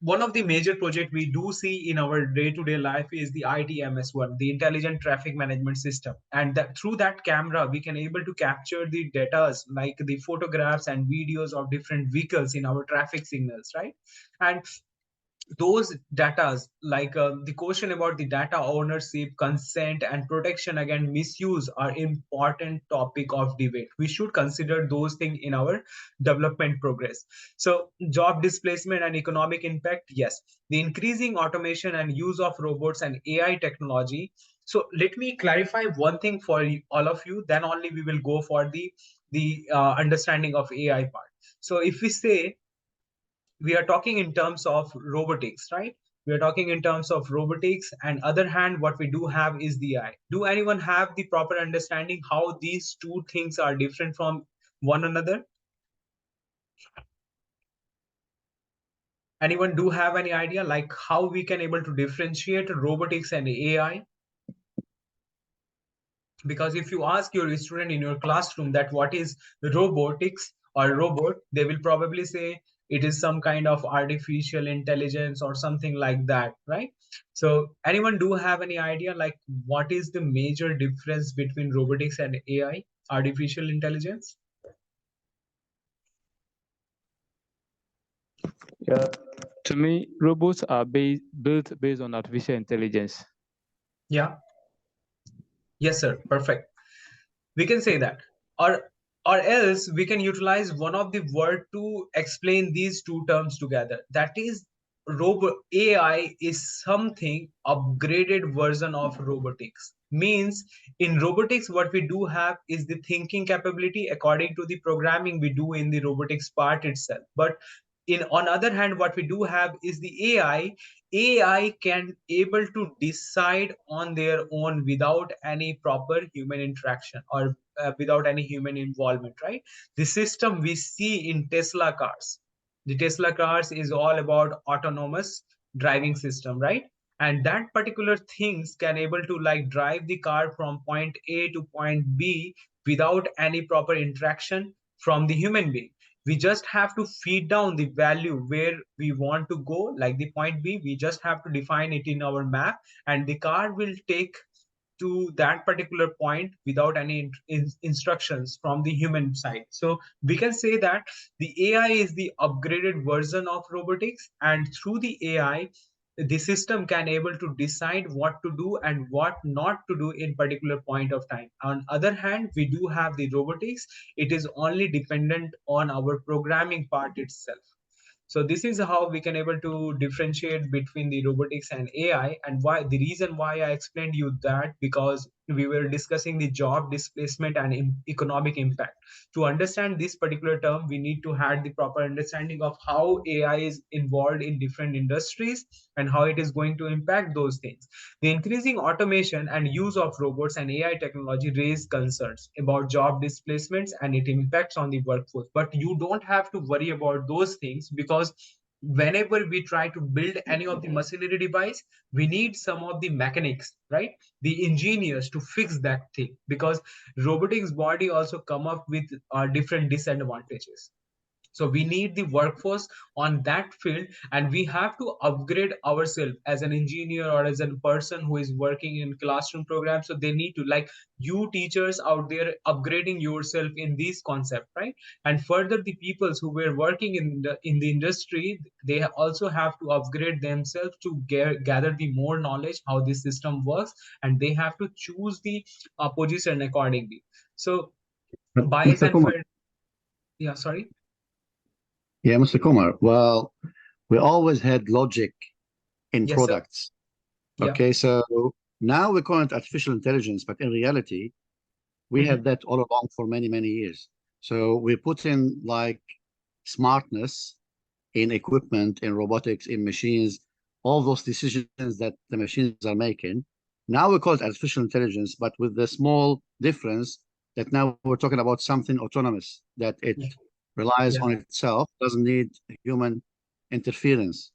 one of the major projects we do see in our day-to-day life is the ITMS one, the Intelligent Traffic Management System. And that through that camera, we can able to capture the data like the photographs and videos of different vehicles in our traffic signals, right? And those datas like the question about the data ownership, consent, and protection against misuse are important topic of debate. We should consider those things in our development progress. So job displacement and economic impact, yes, the increasing automation and use of robots and AI technology. So let me clarify one thing for all of you, then only we will go for the understanding of AI part. So if we say we are talking in terms of robotics, right? We are talking in terms of robotics, and other hand, what we do have is the AI. Do anyone have the proper understanding how these two things are different from one another? Anyone do have any idea like how we can able to differentiate robotics and AI? Because if you ask your student in your classroom that what is robotics or robot, they will probably say it is some kind of artificial intelligence or something like that, right? So anyone do have any idea like what is the major difference between robotics and AI, artificial intelligence? Yeah, to me, robots are built based on artificial intelligence. Yeah. Yes, sir. Perfect. We can say that. Or else we can utilize one of the word to explain these two terms together. That is, robot AI is something upgraded version of robotics. Means in robotics what we do have is the thinking capability according to the programming we do in the robotics part itself. But in on other hand, what we do have is the AI can able to decide on their own without any proper human interaction, or without any human involvement, right? The system we see in Tesla cars, the Tesla cars is all about autonomous driving system, right? And that particular things can able to like drive the car from point A to point B without any proper interaction from the human being. We just have to feed down the value where we want to go, like the point B. We just have to define it in our map, and the car will take to that particular point without any instructions from the human side. So we can say that the AI is the upgraded version of robotics, and through the AI, the system can able to decide what to do and what not to do in particular point of time. On other hand, we do have the robotics. It is only dependent on our programming part itself. So this is how we can able to differentiate between the robotics and AI. And why the reason why I explained you that, because we were discussing the job displacement and economic impact. To understand this particular term, we need to have the proper understanding of how AI is involved in different industries and how it is going to impact those things. The increasing automation and use of robots and AI technology raise concerns about job displacements and it impacts on the workforce. But you don't have to worry about those things, because whenever we try to build any of the machinery device, we need some of the mechanics, right? The engineers to fix that thing, because robotics body also come up with different disadvantages. So we need the workforce on that field, and we have to upgrade ourselves as an engineer or as a person who is working in classroom programs. So they need to, like, you teachers out there, upgrading yourself in these concept, right? And further, the peoples who were working in the industry, they also have to upgrade themselves to gather the more knowledge how this system works, and they have to choose the position accordingly. So bias Mr. and Kumar. yeah, sorry. Yeah, Mr. Kumar. Well, we always had logic in Yes, sir. products. Yeah. Okay, so now we call it artificial intelligence, but in reality, We had that all along for many, many years. So we put in like smartness in equipment, in robotics, in machines, all those decisions that the machines are making. Now we call it artificial intelligence, but with the small difference that now we're talking about something autonomous, that it relies Yes. on itself, doesn't need human interference.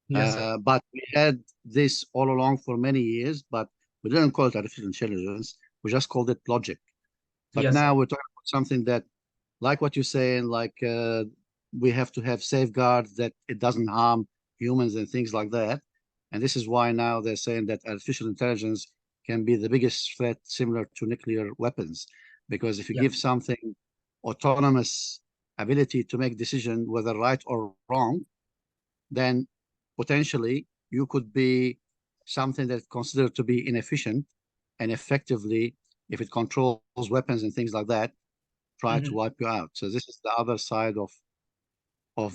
Yes, sir. But we had this all along for many years, but we didn't call it artificial intelligence. We just called it logic. But Yes, sir. now we're talking about something that, like what you're saying, like we have to have safeguards that it doesn't harm humans and things like that. And this is why now they're saying that artificial intelligence can be the biggest threat, similar to nuclear weapons. Because if you Yeah. give something autonomous ability to make decision, whether right or wrong, then potentially you could be something that's considered to be inefficient, and effectively, if it controls weapons and things like that, try to wipe you out. So this is the other side of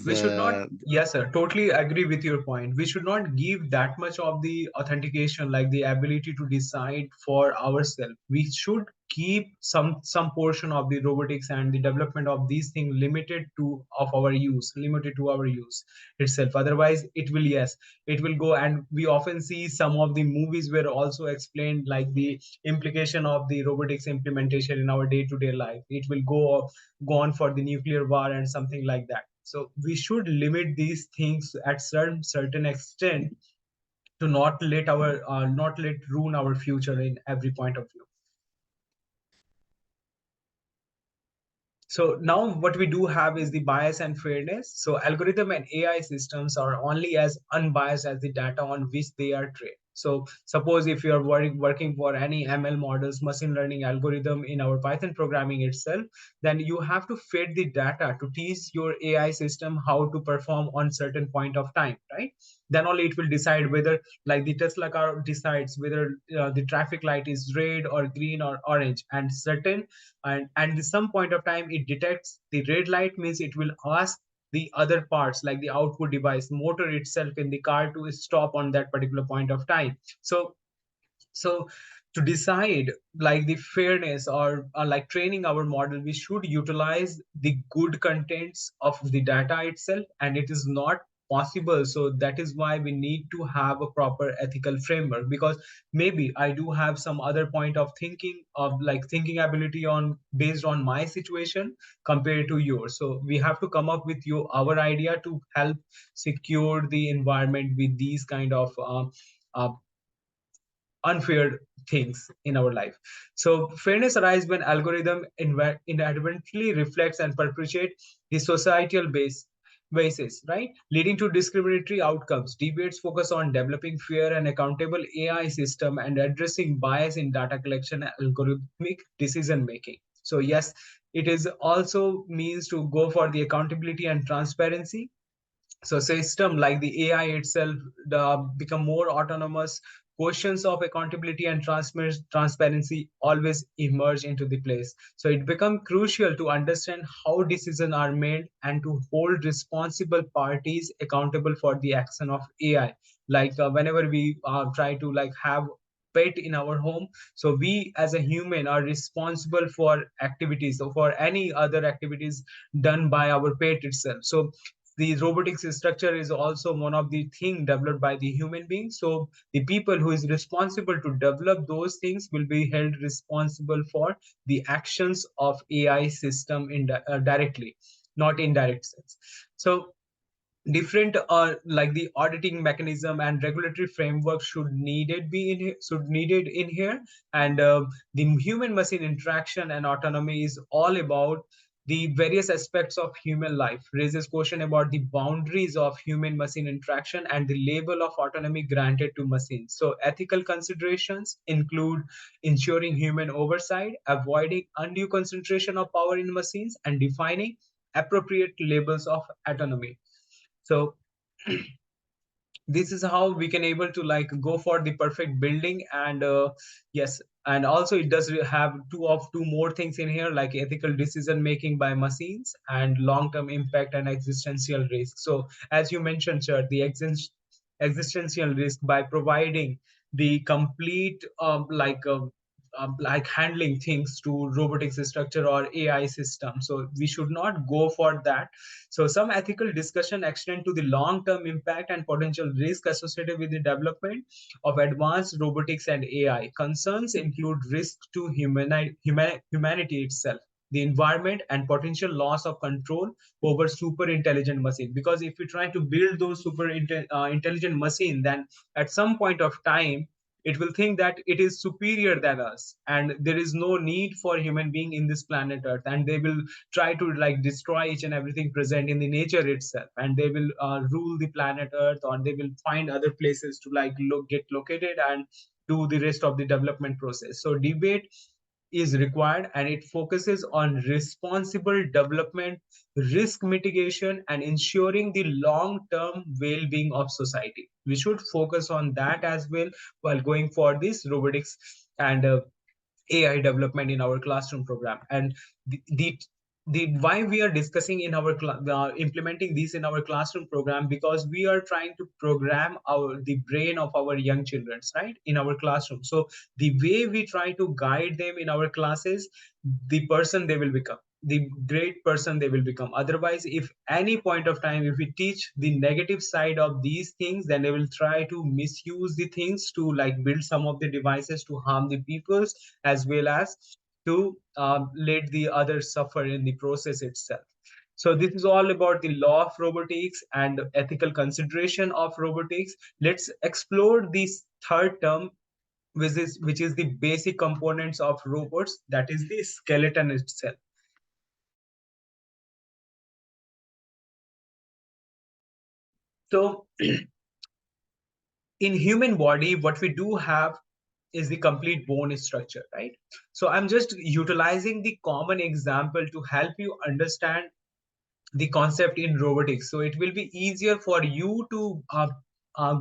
We should not, the yes, sir, totally agree with your point. We should not give that much of the authentication, like the ability to decide for ourselves. We should keep some portion of the robotics and the development of these things limited to of our use, limited to our use itself. Otherwise, it will, yes, it will go. And we often see some of the movies were also explained like the implication of the robotics implementation in our day-to-day life. It will go on for the nuclear war and something like that. So we should limit these things at certain extent to not let ruin our future in every point of view. So now what we do have is the bias and fairness. So algorithm and AI systems are only as unbiased as the data on which they are trained. So suppose if you are working for any ML models, machine learning algorithm in our Python programming itself, then you have to feed the data to teach your AI system how to perform on certain point of time, right? Then only it will decide whether, like the Tesla car decides whether the traffic light is red or green or orange, and certain and at some point of time it detects the red light, means it will ask the other parts like the output device, motor itself in the car, to stop on that particular point of time. So to decide like the fairness or like training our model, we should utilize the good contents of the data itself, and it is not possible. So that is why we need to have a proper ethical framework, because maybe I do have some other point of thinking, of like thinking ability on based on my situation compared to yours. So we have to come up with our idea to help secure the environment with these kind of uh, unfair things in our life. So fairness arises when algorithm inadvertently reflects and perpetuate the societal basis, right, leading to discriminatory outcomes. Debates focus on developing fair and accountable AI system and addressing bias in data collection and algorithmic decision making. So yes, it is also means to go for the accountability and transparency. So system like the AI itself become more autonomous. Questions of accountability and transparency always emerge into the place. So it become crucial to understand how decisions are made and to hold responsible parties accountable for the action of AI. Like whenever we try to like have pet in our home, so we as a human are responsible for activities or for any other activities done by our pet itself. So the robotics structure is also one of the thing developed by the human beings. So the people who is responsible to develop those things will be held responsible for the actions of AI system directly, not indirect sense. So different like the auditing mechanism and regulatory framework should needed in here. And the human machine interaction and autonomy is all about the various aspects of human life, raises question about the boundaries of human machine interaction and the level of autonomy granted to machines. So ethical considerations include ensuring human oversight, avoiding undue concentration of power in machines, and defining appropriate levels of autonomy. So this is how we can able to like go for the perfect building. And yes, and also it does have two more things in here, like ethical decision making by machines and long-term impact and existential risk. So as you mentioned, sir, the existential risk by providing the complete like handling things to robotics structure or AI system. So we should not go for that. So some ethical discussion extend to the long-term impact and potential risk associated with the development of advanced robotics and AI. Concerns include risk to humanity itself, the environment, and potential loss of control over super intelligent machine. Because if we try to build those intelligent machine, then at some point of time it will think that it is superior than us and there is no need for human being in this planet earth, and they will try to like destroy each and everything present in the nature itself, and they will rule the planet earth, or they will find other places to like get located and do the rest of the development process. So debate is required, and it focuses on responsible development, risk mitigation, and ensuring the long-term well-being of society. We should focus on that as well while going for this robotics and AI development in our classroom program. And the why we are discussing in our implementing these in our classroom program, because we are trying to program the brain of our young children, right, in our classroom. So the way we try to guide them in our classes, the person they will become, the great person they will become. Otherwise, if any point of time if we teach the negative side of these things, then they will try to misuse the things to like build some of the devices to harm the peoples, as well as to let the others suffer in the process itself. So this is all about the law of robotics and ethical consideration of robotics. Let's explore this third term, which is the basic components of robots, that is the skeleton itself. So in human body, what we do have is the complete bone structure, right? So I'm just utilizing the common example to help you understand the concept in robotics. So it will be easier for you to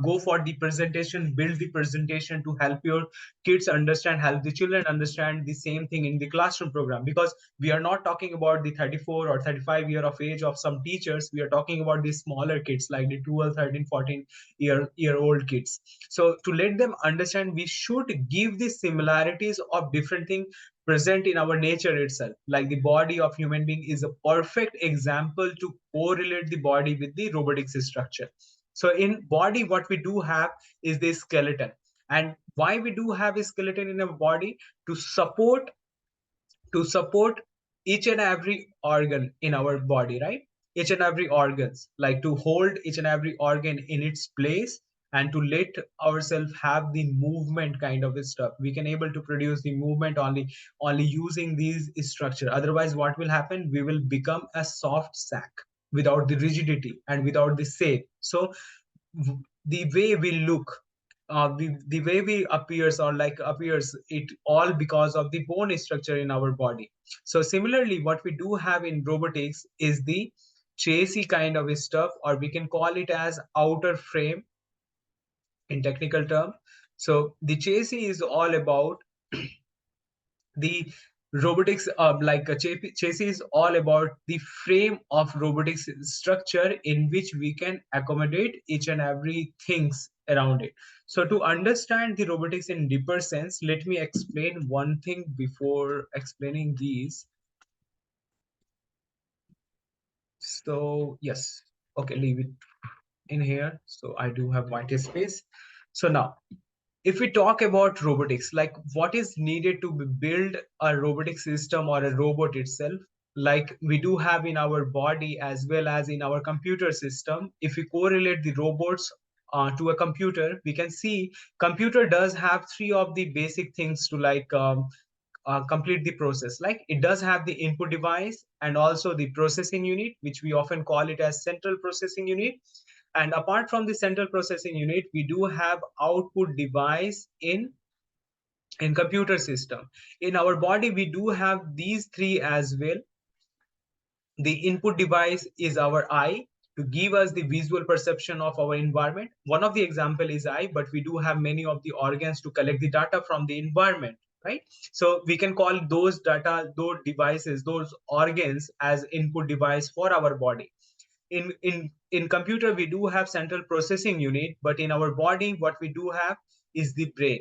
go for the presentation, build the presentation to help your kids understand, help the children understand the same thing in the classroom program. Because we are not talking about the 34 or 35 year of age of some teachers. We are talking about the smaller kids, like the 12, 13, 14 year old kids. So to let them understand, we should give the similarities of different things present in our nature itself. Like the body of human being is a perfect example to correlate the body with the robotics structure. So in body, what we do have is the skeleton. And why we do have a skeleton in our body? To support each and every organ in our body, right? Each and every organs, like to hold each and every organ in its place, and to let ourselves have the movement kind of stuff. We can able to produce the movement only using these structure. Otherwise, what will happen? We will become a soft sack without the rigidity and without the shape. So the way we look, the way we appears or like appears, it all because of the bone structure in our body. So similarly, what we do have in robotics is the chassis kind of stuff, or we can call it as outer frame in technical term. So the chassis is all about the robotics, like a chassis is all about the frame of robotics structure in which we can accommodate each and every things around it. So to understand the robotics in deeper sense, let me explain one thing before explaining these. So yes, okay, leave it in here. So I do have white space. So now, if we talk about robotics, like what is needed to build a robotic system or a robot itself, like we do have in our body as well as in our computer system. If we correlate the robots to a computer, we can see computer does have three of the basic things to like complete the process. Like it does have the input device and also the processing unit, which we often call it as central processing unit. And apart from the central processing unit, we do have output device in computer system. In our body, we do have these three as well. The input device is our eye to give us the visual perception of our environment. One of the example is eye, but we do have many of the organs to collect the data from the environment, right? So we can call those data, those devices, those organs as input device for our body. In computer, we do have central processing unit, but in our body, what we do have is the brain.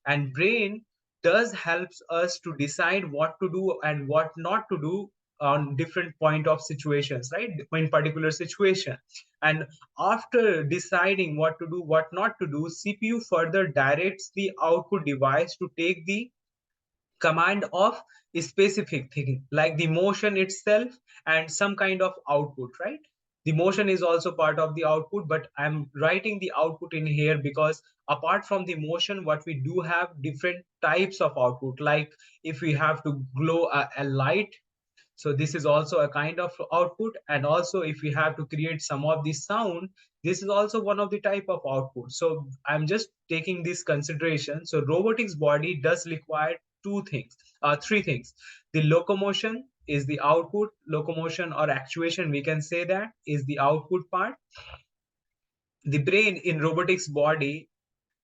And brain does helps us to decide what to do and what not to do on different point of situations, right, in particular situation. And after deciding what to do, what not to do, CPU further directs the output device to take the command of a specific thing like the motion itself and some kind of output, right? The motion is also part of the output, but I'm writing the output in here because apart from the motion, what we do have different types of output. Like if we have to glow a light, so this is also a kind of output. And also if we have to create some of the sound, this is also one of the type of output. So I'm just taking this consideration. So robotics body does require three things. The locomotion is the output. Locomotion or actuation, we can say that, is the output part. The brain in robotics body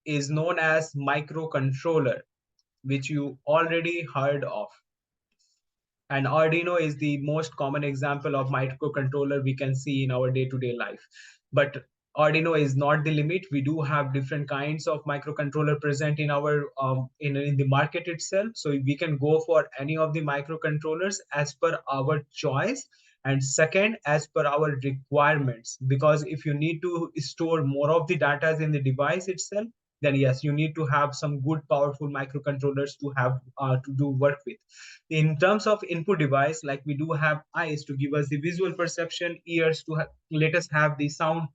is known as microcontroller, which you already heard of. And Arduino is the most common example of microcontroller we can see in our day-to-day life. But Arduino is not the limit. We do have different kinds of microcontroller present in our in the market itself. So we can go for any of the microcontrollers as per our choice. And second, as per our requirements. Because if you need to store more of the data in the device itself, then yes, you need to have some good powerful microcontrollers to have to do work with. In terms of input device, like we do have eyes to give us the visual perception, ears to let us have the sound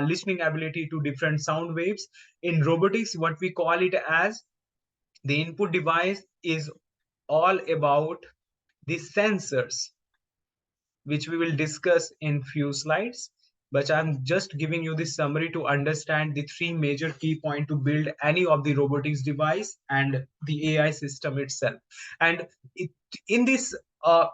listening ability to different sound waves. In robotics, what we call it as the input device is all about the sensors, which we will discuss in few slides. But I'm just giving you the summary to understand the three major key points to build any of the robotics device and the AI system itself. And in this uh,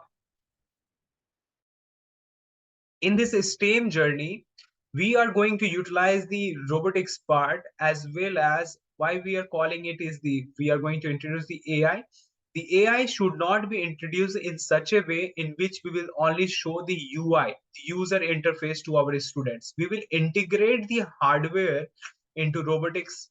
in this STEM journey, we are going to utilize the robotics part, as well as why we are calling it is we are going to introduce the AI. The AI should not be introduced in such a way in which we will only show the UI, the user interface, to our students. We will integrate the hardware into robotics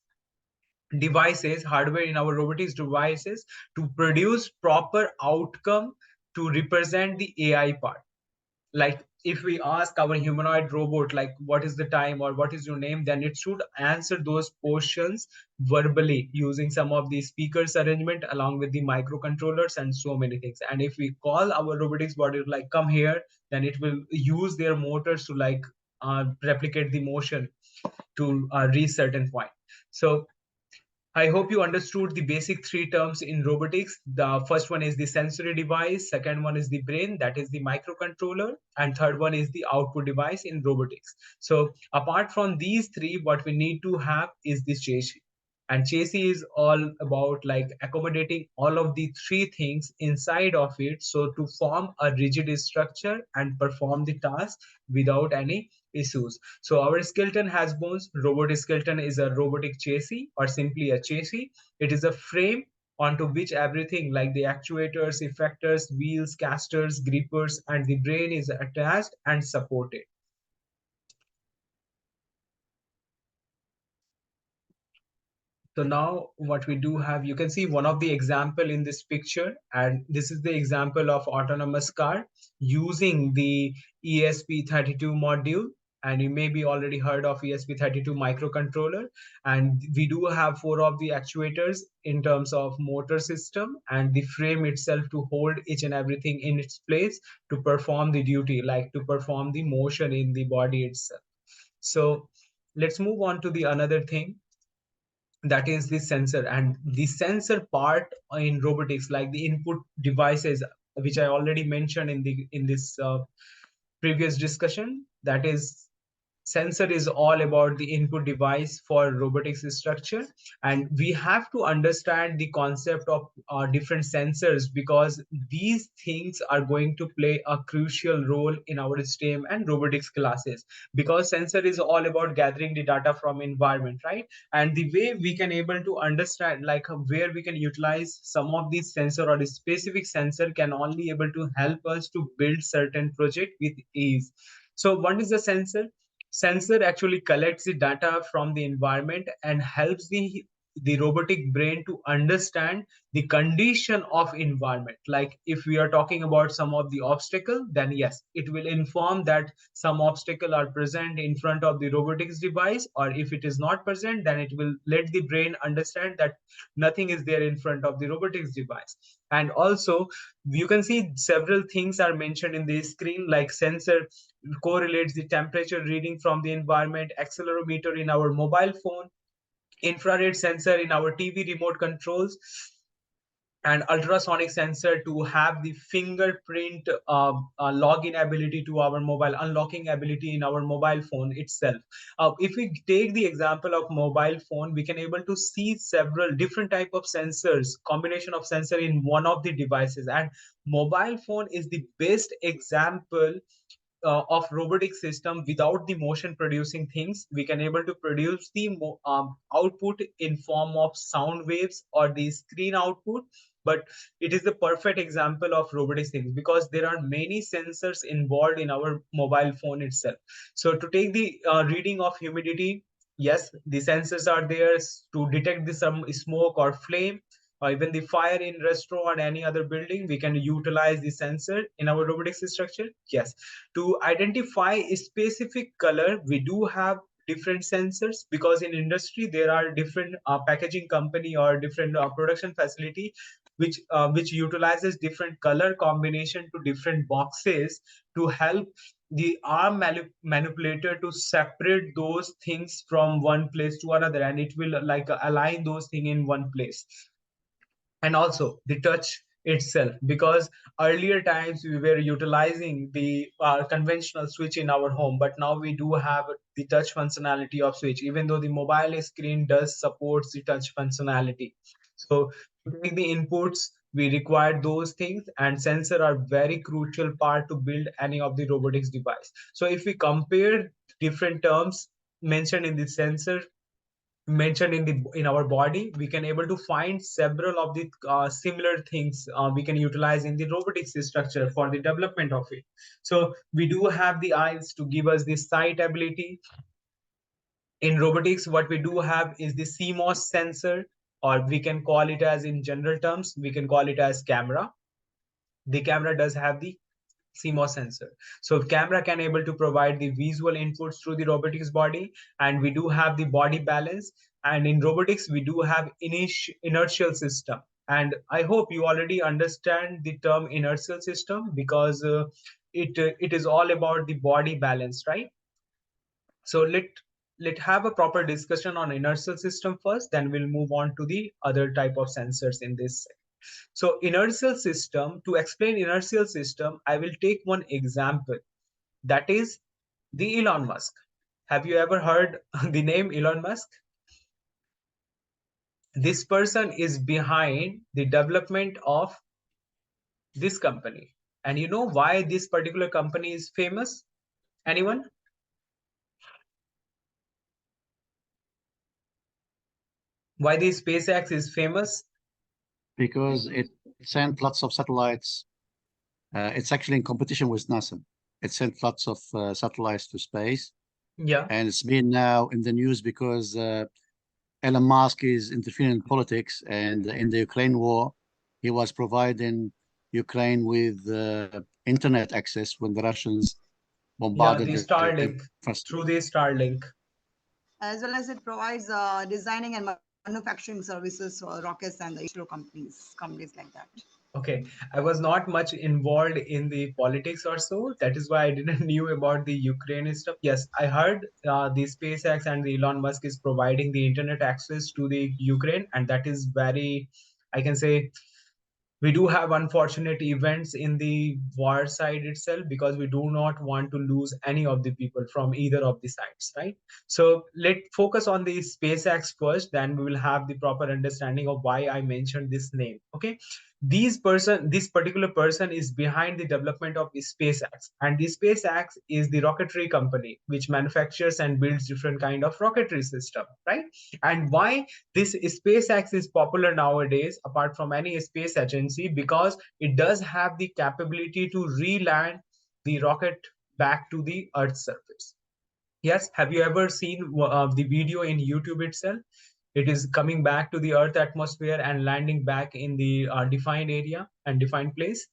devices, hardware in our robotics devices, to produce proper outcome to represent the AI part. Like if we ask our humanoid robot like what is the time or what is your name, then it should answer those questions verbally using some of the speakers arrangement along with the microcontrollers and so many things. And if we call our robotics body like come here, then it will use their motors to like replicate the motion to reach certain point. So I hope you understood the basic three terms in robotics. The first one is the sensory device, second one is the brain, that is the microcontroller, and third one is the output device in robotics. So apart from these three, what we need to have is the chassis. And chassis is all about like accommodating all of the three things inside of it, so to form a rigid structure and perform the task without any issues. So our skeleton has bones. Robot skeleton is a robotic chassis or simply a chassis. It is a frame onto which everything like the actuators, effectors, wheels, casters, grippers, and the brain is attached and supported. So now what we do have, you can see one of the example in this picture, and this is the example of autonomous car using the ESP32 module. And you may be already heard of ESP32 microcontroller. And we do have four of the actuators in terms of motor system and the frame itself to hold each and everything in its place to perform the duty, like to perform the motion in the body itself. So let's move on to the another thing, that is the sensor. And the sensor part in robotics, like the input devices, which I already mentioned in this previous discussion, that is sensor is all about the input device for robotics structure. And we have to understand the concept of different sensors, because these things are going to play a crucial role in our STEM and robotics classes, because sensor is all about gathering the data from environment, right? And the way we can able to understand like where we can utilize some of these sensor or a specific sensor can only able to help us to build certain project with ease. So what is the sensor? Sensor actually collects the data from the environment and helps the the robotic brain to understand the condition of environment. Like if we are talking about some of the obstacle, then yes, it will inform that some obstacle are present in front of the robotics device, or if it is not present, then it will let the brain understand that nothing is there in front of the robotics device. And also you can see several things are mentioned in the screen, like sensor correlates the temperature reading from the environment, accelerometer in our mobile phone, infrared sensor in our TV remote controls, and ultrasonic sensor to have the fingerprint login ability to our mobile, unlocking ability in our mobile phone itself. If we take the example of mobile phone, we can able to see several different type of sensors, combination of sensor in one of the devices, and mobile phone is the best example of robotic system without the motion producing things. We can able to produce the output in form of sound waves or the screen output, but it is the perfect example of robotic things because there are many sensors involved in our mobile phone itself. So to take the reading of humidity, yes, the sensors are there to detect the some smoke or flame, or even the fire in restaurant or any other building. We can utilize the sensor in our robotics structure. Yes, to identify a specific color, we do have different sensors, because in industry there are different packaging company or different production facility which utilizes different color combination to different boxes to help the arm manipulator to separate those things from one place to another, and it will like align those things in one place. And also the touch itself, because earlier times we were utilizing the conventional switch in our home, but now we do have the touch functionality of switch, even though the mobile screen does supports the touch functionality. So to take the inputs, we require those things, and sensor are very crucial part to build any of the robotics device. So if we compare different terms mentioned in the sensor, mentioned in our body, we can able to find several of the similar things we can utilize in the robotics structure for the development of it. So we do have the eyes to give us the sight ability. In robotics, what we do have is the CMOS sensor, or we can call it as, in general terms, we can call it as camera. The camera does have the CMOS sensor. So camera can able to provide the visual inputs through the robotics body, and we do have the body balance. And in robotics, we do have inertial system. And I hope you already understand the term inertial system, because it is all about the body balance, right? So let have a proper discussion on inertial system first, then we'll move on to the other type of sensors in this. So inertial system, to explain inertial system, I will take one example. That is the Elon Musk. Have you ever heard the name Elon Musk? This person is behind the development of this company. And you know why this particular company is famous? Anyone? Why the SpaceX is famous? Because it sent lots of satellites. It's actually in competition with NASA. It sent lots of satellites to space, Yeah. and it's been now in the news because Elon Musk is interfering in politics, and in the Ukraine war, he was providing Ukraine with internet access when the Russians Yeah, bombarded the the Starlink, infrastructure. through the Starlink. As well as it provides designing and manufacturing services for rockets and the ISRO companies like that. Okay, I was not much involved in the politics or so. That is why I didn't knew about the Ukraine stuff. Yes, I heard the SpaceX and the Elon Musk is providing the internet access to the Ukraine, and that is very, I can say, we do have unfortunate events in the war side itself, because we do not want to lose any of the people from either of the sides, right? So let's focus on the SpaceX first, then we will have the proper understanding of why I mentioned this name. Okay, this particular person is behind the development of the SpaceX, and the SpaceX is the rocketry company which manufactures and builds different kind of rocketry system, right? And why this SpaceX is popular nowadays, apart from any space agency, because it does have the capability to re-land the rocket back to the Earth's surface. Yes, have you ever seen the video in YouTube itself? it is coming back to the Earth atmosphere and landing back in the defined area and defined place.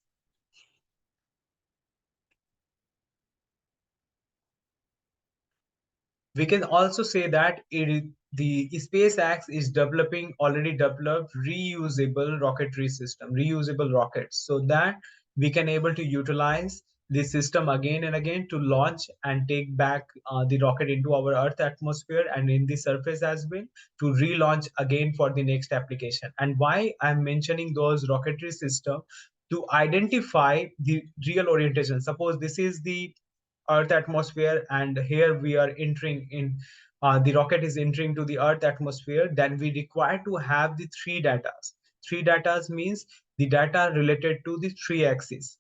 We can also say that the SpaceX is already developed reusable rocketry system, reusable rockets, so that we can able to utilize the system again and again to launch and take back the rocket into our Earth atmosphere and in the surface as well, to relaunch again for the next application. And why I'm mentioning those rocketry system? To identify the real orientation. Suppose this is the Earth atmosphere, and here we are entering in, the rocket is entering to the Earth atmosphere, then we require to have the three datas. Three datas means the data related to the three axes,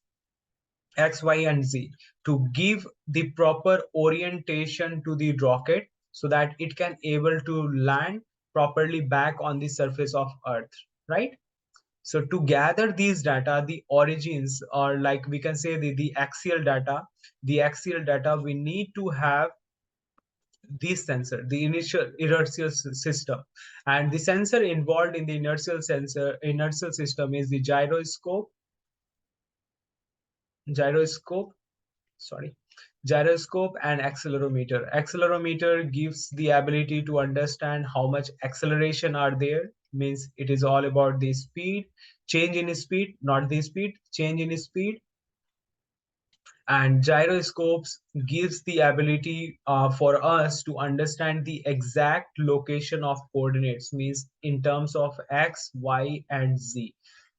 X, Y, and Z, to give the proper orientation to the rocket so that it can able to land properly back on the surface of Earth, right? So to gather these data, the origins, or like we can say the axial data, we need to have this sensor, the initial inertial system. And the sensor involved in the inertial system is the gyroscope, sorry, gyroscope and accelerometer. Accelerometer gives the ability to understand how much acceleration are there, means it is all about the speed, change in speed, not the speed, change in speed. And gyroscopes gives the ability for us to understand the exact location of coordinates, means in terms of X, Y, and Z.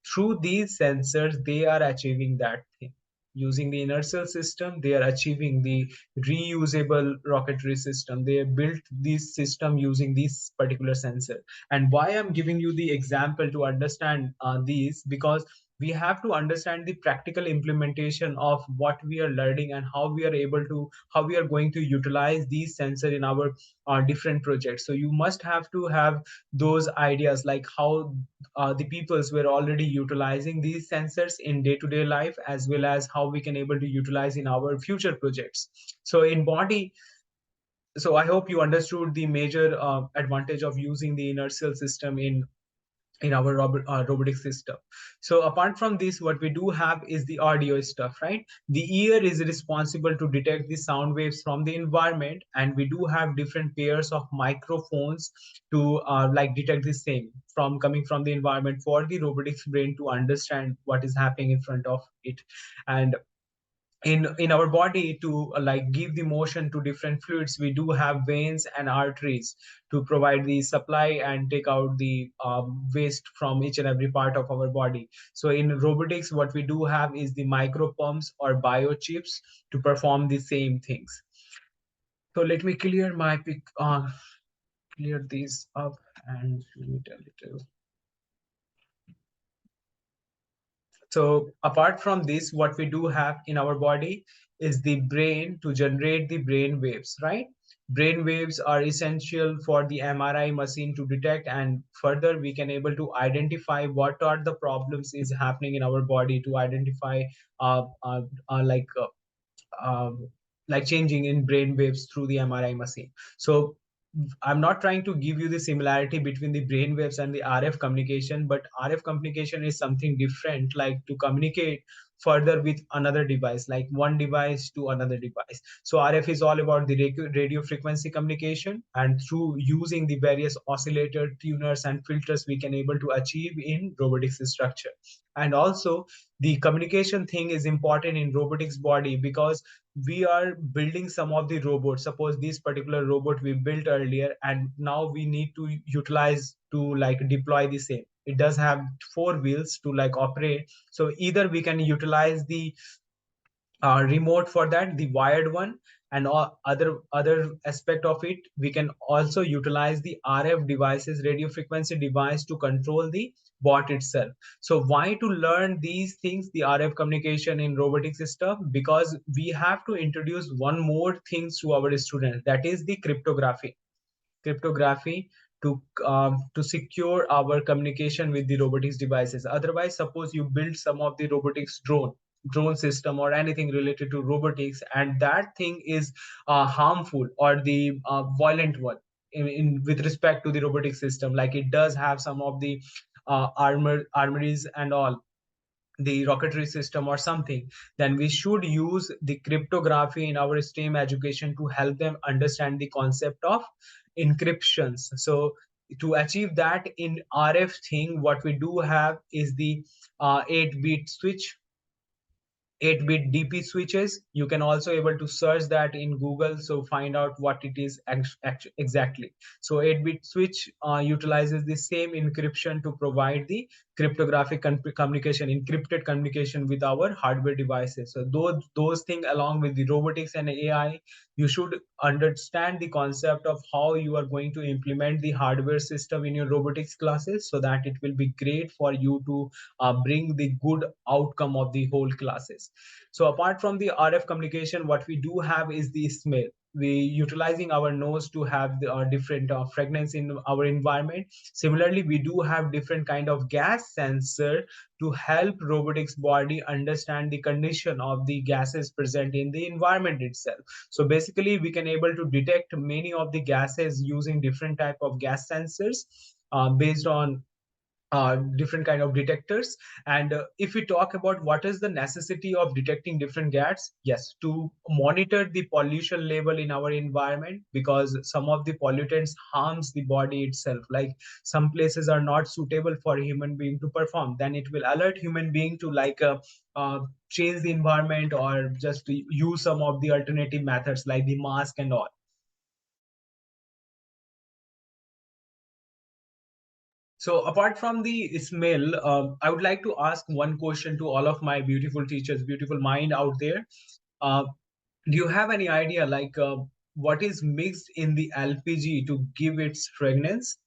Through these sensors, they are achieving that thing. Using the inertial system, they are achieving the reusable rocketry system. They built this system using this particular sensor. And why I'm giving you the example to understand these, because we have to understand the practical implementation of what we are learning and how we are going to utilize these sensors in our different projects. So you must have to have those ideas, like how the peoples were already utilizing these sensors in day-to-day life, as well as how we can able to utilize in our future projects. So in body, so I hope you understood the major advantage of using the inertial system in our robotic system. So apart from this, what we do have is the audio stuff, right? The ear is responsible to detect the sound waves from the environment, and we do have different pairs of microphones to like detect the same from coming from the environment for the robotics brain to understand what is happening in front of it. And in our body, to like give the motion to different fluids, we do have veins and arteries to provide the supply and take out the waste from each and every part of our body. So in robotics, what we do have is the micro pumps or biochips to perform the same things. So let me clear my clear these up and read a little. So apart from this, what we do have in our body is the brain to generate the brain waves, right? Brain waves are essential for the MRI machine to detect, and further we can able to identify what are the problems is happening in our body, to identify uh, uh, uh, like uh, like changing in brain waves through the MRI machine. So I'm not trying to give you the similarity between the brain waves and the RF communication, but RF communication is something different, like to communicate further with another device, like one device to another device. So RF is all about the radio frequency communication, and through using the various oscillator, tuners, and filters, we can able to achieve in robotics structure. And also the communication thing is important in robotics body, because we are building some of the robots. Suppose this particular robot we built earlier, and now we need to utilize to like deploy the same. It does have 4 wheels to like operate. So either we can utilize the remote for that, the wired one, and other aspect of it, we can also utilize the RF devices, radio frequency device, to control the bot itself. So why to learn these things, the RF communication in robotics stuff? Because we have to introduce one more things to our students, that is the cryptography to secure our communication with the robotics devices. Otherwise, suppose you build some of the robotics drone system or anything related to robotics, and that thing is harmful or the violent one, in with respect to the robotic system. Like it does have some of the armories and all, the rocketry system or something, then we should use the cryptography in our STEAM education to help them understand the concept of encryptions. So to achieve that in RF thing, what we do have is the 8-bit switch, 8-bit DP switches. You can also able to search that in Google, so find out what it is exactly. So 8-bit switch utilizes the same encryption to provide the cryptographic communication, encrypted communication with our hardware devices. So those things, along with the robotics and AI, you should understand the concept of how you are going to implement the hardware system in your robotics classes, so that it will be great for you to bring the good outcome of the whole classes. So apart from the RF communication, what we do have is the smell. We utilizing our nose to have the different fragrance in our environment. Similarly, we do have different kind of gas sensor to help robotics body understand the condition of the gases present in the environment itself. So basically, we can able to detect many of the gases using different type of gas sensors based on different kind of detectors. And if we talk about what is the necessity of detecting different gas, yes, to monitor the pollution level in our environment, because some of the pollutants harms the body itself. Like some places are not suitable for human being to perform, then it will alert human being to change the environment, or just to use some of the alternative methods like the mask and all. So apart from the smell, I would like to ask one question to all of my beautiful teachers, beautiful mind out there. Uh, do you have any idea what is mixed in the LPG to give its fragrance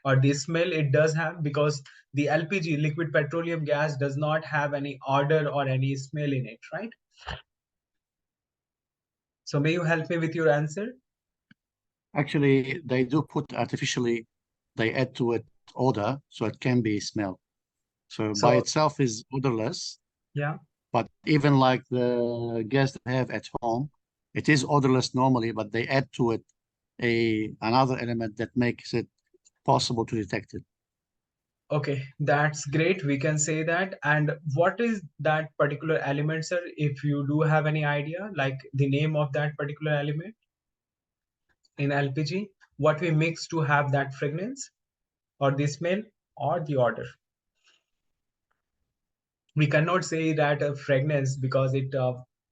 or the smell it does have? Because the LPG, liquid petroleum gas, does not have any odor or any smell in it, right? So may you help me with your answer? Actually, they do put artificially, they add to it odor, so it can be smell. So by So itself is odorless, yeah. but even like the gas they have at home, it is odorless normally, but they add to it another element that makes it possible to detect it. Okay, that's great. We can say that. And what is that particular element, sir? If you do have any idea, like the name of that particular element in LPG, what we mix to have that fragrance or the smell or the odor? We cannot say that a fragrance because it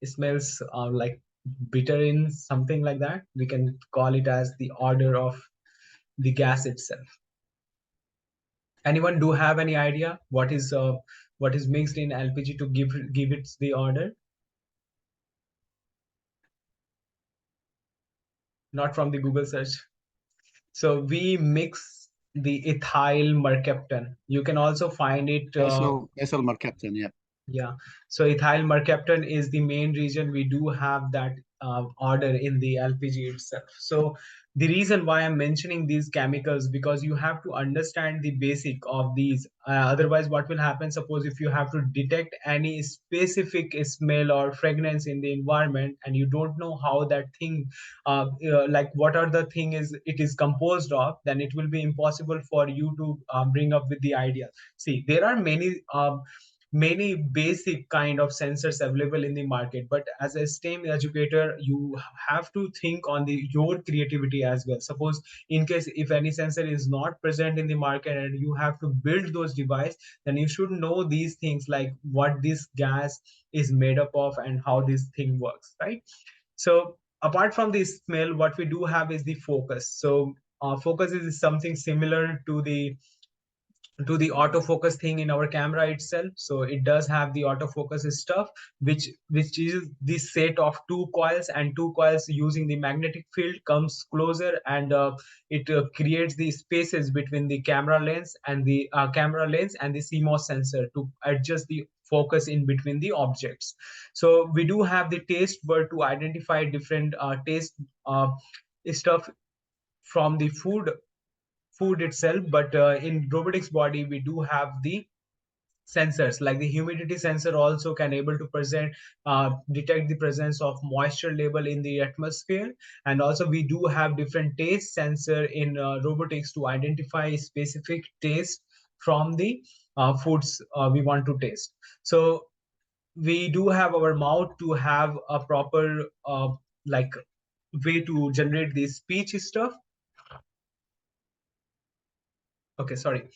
smells like bitter in something like that. We can call it as the odor of the gas itself. Anyone do have any idea what is mixed in LPG to give it the order? Not from the Google search. So we mix the ethyl mercaptan. You can also find it. Ethyl mercaptan, yeah. Yeah. So ethyl mercaptan is the main reason we do have that order in the LPG itself. So the reason why I'm mentioning these chemicals, because you have to understand the basic of these. Otherwise, what will happen? Suppose if you have to detect any specific smell or fragrance in the environment, and you don't know how that thing, like what are the thing is it is composed of, then it will be impossible for you to bring up with the idea. See, there are many basic kind of sensors available in the market, but as a STEM educator, you have to think on your creativity as well. Suppose in case if any sensor is not present in the market and you have to build those device, then you should know these things, like what this gas is made up of and how this thing works, right? So apart from the smell, what we do have is the focus. So focus is something similar to the autofocus thing in our camera itself. So it does have the autofocus stuff, which is the set of two coils, and two coils using the magnetic field comes closer, and it creates the spaces between the camera lens and the CMOS sensor to adjust the focus in between the objects. So we do have the taste bud to identify different taste stuff from the food itself, but in robotics body we do have the sensors like the humidity sensor also can able to detect the presence of moisture level in the atmosphere. And also we do have different taste sensor in robotics to identify specific taste from the foods we want to taste. So we do have our mouth to have a proper like way to generate the speech stuff. Okay, sorry.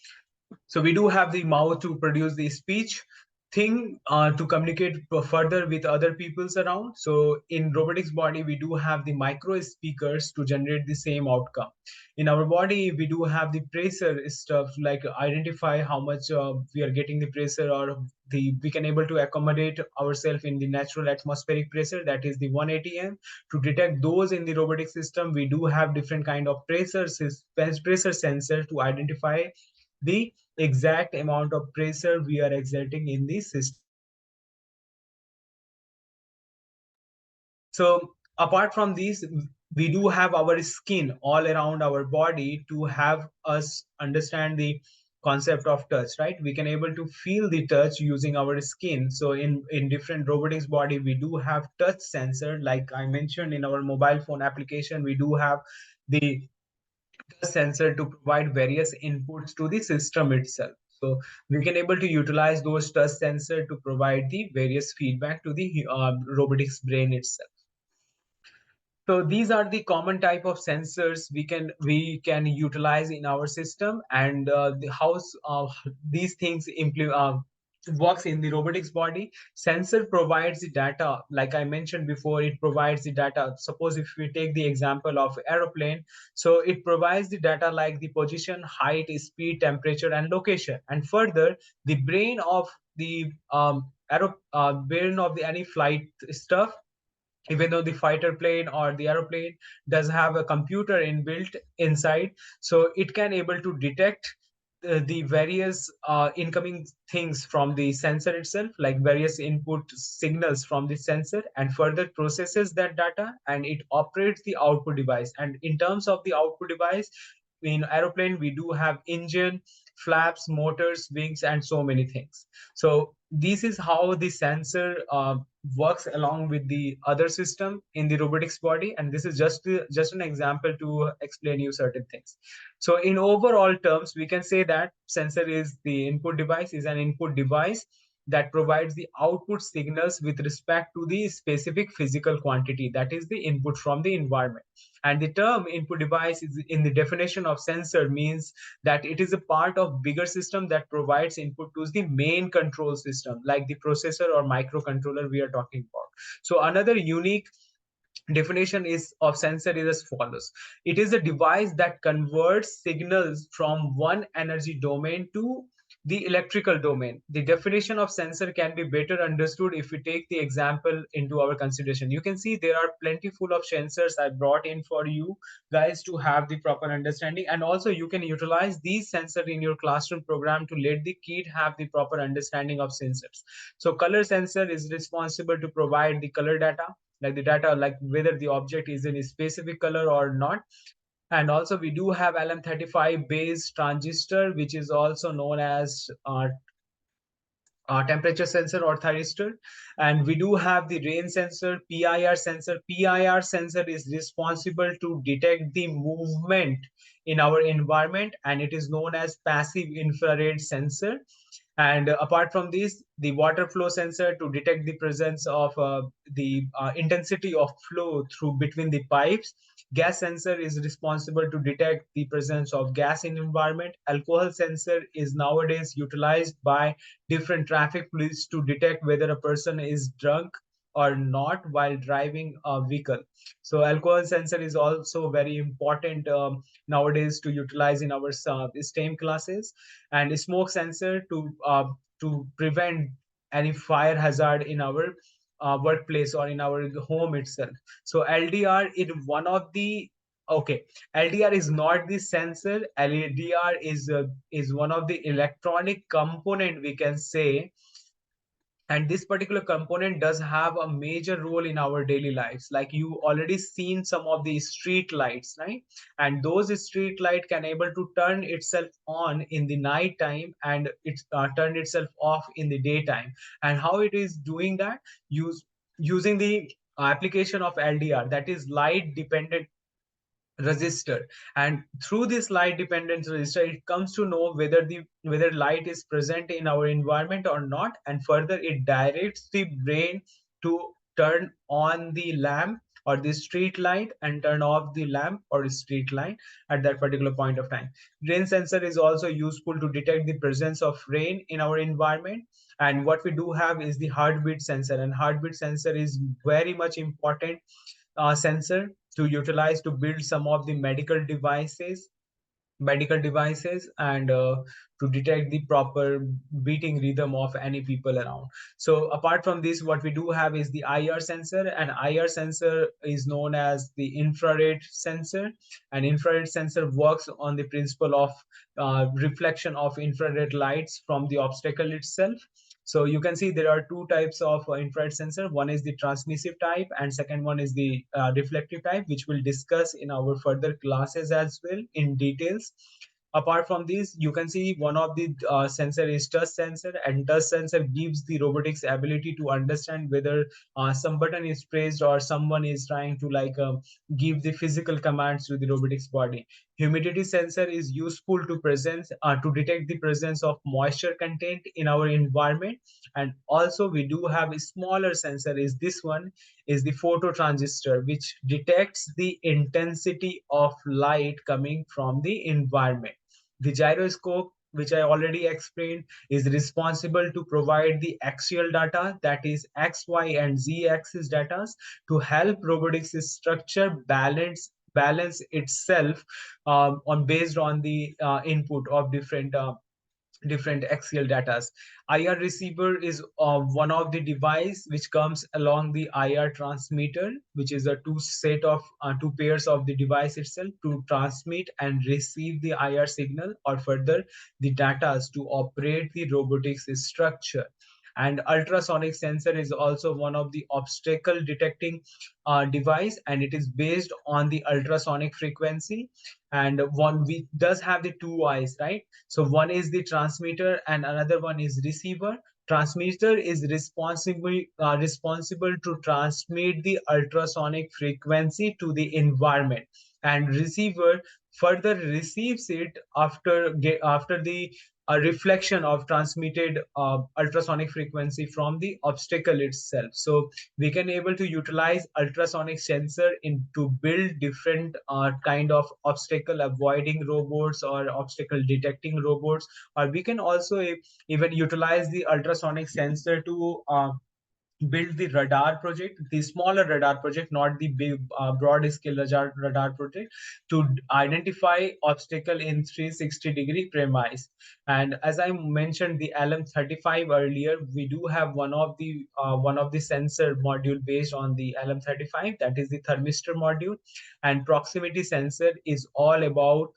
So we do have the mouth to produce the speech thing to communicate further with other peoples around. So in robotics body, we do have the micro speakers to generate the same outcome. In our body, we do have the pressure stuff like identify how much we are getting the pressure, or we can able to accommodate ourselves in the natural atmospheric pressure, that is the 1 atm. To detect those in the robotic system, we do have different kind of pressure sensor to identify the exact amount of pressure we are exerting in the system. So apart from these, we do have our skin all around our body to have us understand the concept of touch, right? We can able to feel the touch using our skin. So in different robotics body, we do have touch sensor. Like I mentioned, in our mobile phone application, we do have the sensor to provide various inputs to the system itself. So we can able to utilize those touch sensor to provide the various feedback to the robotics brain itself. So these are the common type of sensors we can utilize in our system, and these things works in the robotics body. Sensor provides the data, like I mentioned before. It provides the data. Suppose if we take the example of aeroplane, so it provides the data like the position, height, speed, temperature, and location. And further, the brain of the brain of the any flight stuff, even though the fighter plane or the aeroplane does have a computer inbuilt inside, so it can able to detect the various incoming things from the sensor itself, like various input signals from the sensor, and further processes that data, and it operates the output device. And in terms of the output device, in aeroplane we do have engine, flaps, motors, wings, and so many things. So this is how the sensor works along with the other system in the robotics body, and this is just an example to explain you certain things. So in overall terms, we can say that sensor is the input device, is an input device that provides the output signals with respect to the specific physical quantity, that is the input from the environment. And the term input device is in the definition of sensor means that it is a part of bigger system that provides input to the main control system, like the processor or microcontroller we are talking about. So another unique definition is of sensor is as follows: it is a device that converts signals from one energy domain to the electrical domain. The definition of sensor can be better understood if we take the example into our consideration. You can see there are plenty full of sensors I brought in for you guys to have the proper understanding, and also you can utilize these sensors in your classroom program to let the kid have the proper understanding of sensors. So color sensor is responsible to provide the color data, like the data like whether the object is in a specific color or not. And also we do have LM35 base transistor, which is also known as temperature sensor or thyristor. And we do have the rain sensor, PIR sensor. PIR sensor is responsible to detect the movement in our environment, and it is known as passive infrared sensor. And apart from this, the water flow sensor to detect the presence of the intensity of flow through between the pipes. Gas sensor is responsible to detect the presence of gas in environment. Alcohol sensor is nowadays utilized by different traffic police to detect whether a person is drunk or not while driving a vehicle. So alcohol sensor is also very important nowadays to utilize in our STEM classes. And smoke sensor to prevent any fire hazard in our workplace or in our home itself. So LDR is one of the okay. LDR is not the sensor. LDR is one of the electronic component, we can say, And this particular component does have a major role in our daily lives. Like you already seen some of the street lights, right? And those street light can able to turn itself on in the night time, and it's turn itself off in the daytime. And how it is doing that? Using the application of LDR, that is light dependent resistor. And through this light dependent resistor, it comes to know whether light is present in our environment or not, and further it directs the brain to turn on the lamp or the street light and turn off the lamp or street light at that particular point of time. Rain sensor is also useful to detect the presence of rain in our environment. And what we do have is the heartbeat sensor, and heartbeat sensor is very much important sensor to utilize to build some of the medical devices and to detect the proper beating rhythm of any people around. So apart from this, what we do have is the IR sensor, and IR sensor is known as the infrared sensor. And infrared sensor works on the principle of reflection of infrared lights from the obstacle itself. So you can see there are two types of infrared sensor. One is the transmissive type, and second one is the reflective type, which we'll discuss in our further classes as well in details. Apart from this, you can see one of the sensor is touch sensor, and touch sensor gives the robotics ability to understand whether some button is pressed or someone is trying to give the physical commands to the robotics body. Humidity sensor is useful to detect the presence of moisture content in our environment. And also we do have a smaller sensor, is this one is the photo transistor, which detects the intensity of light coming from the environment. The gyroscope, which I already explained, is responsible to provide the axial data, that is X, Y, and Z axis data, to help robotics structure balance itself on based on the input of different axial data. IR receiver is one of the device which comes along the IR transmitter, which is a two pairs of the device itself to transmit and receive the IR signal or further the data to operate the robotics structure. And ultrasonic sensor is also one of the obstacle detecting device, and it is based on the ultrasonic frequency. And one we does have the two eyes, right? So one is the transmitter and another one is receiver. Transmitter is responsible to transmit the ultrasonic frequency to the environment, and receiver further receives it after the reflection of transmitted ultrasonic frequency from the obstacle itself. So we can able to utilize ultrasonic sensor in to build different kind of obstacle avoiding robots or obstacle detecting robots. Or we can also even utilize the ultrasonic sensor to build the radar project, the smaller radar project, not the big broad scale radar project, to identify obstacle in 360-degree premise. And as I mentioned the LM35 earlier, we do have one of the sensor module based on the LM35, that is the thermistor module. And proximity sensor is all about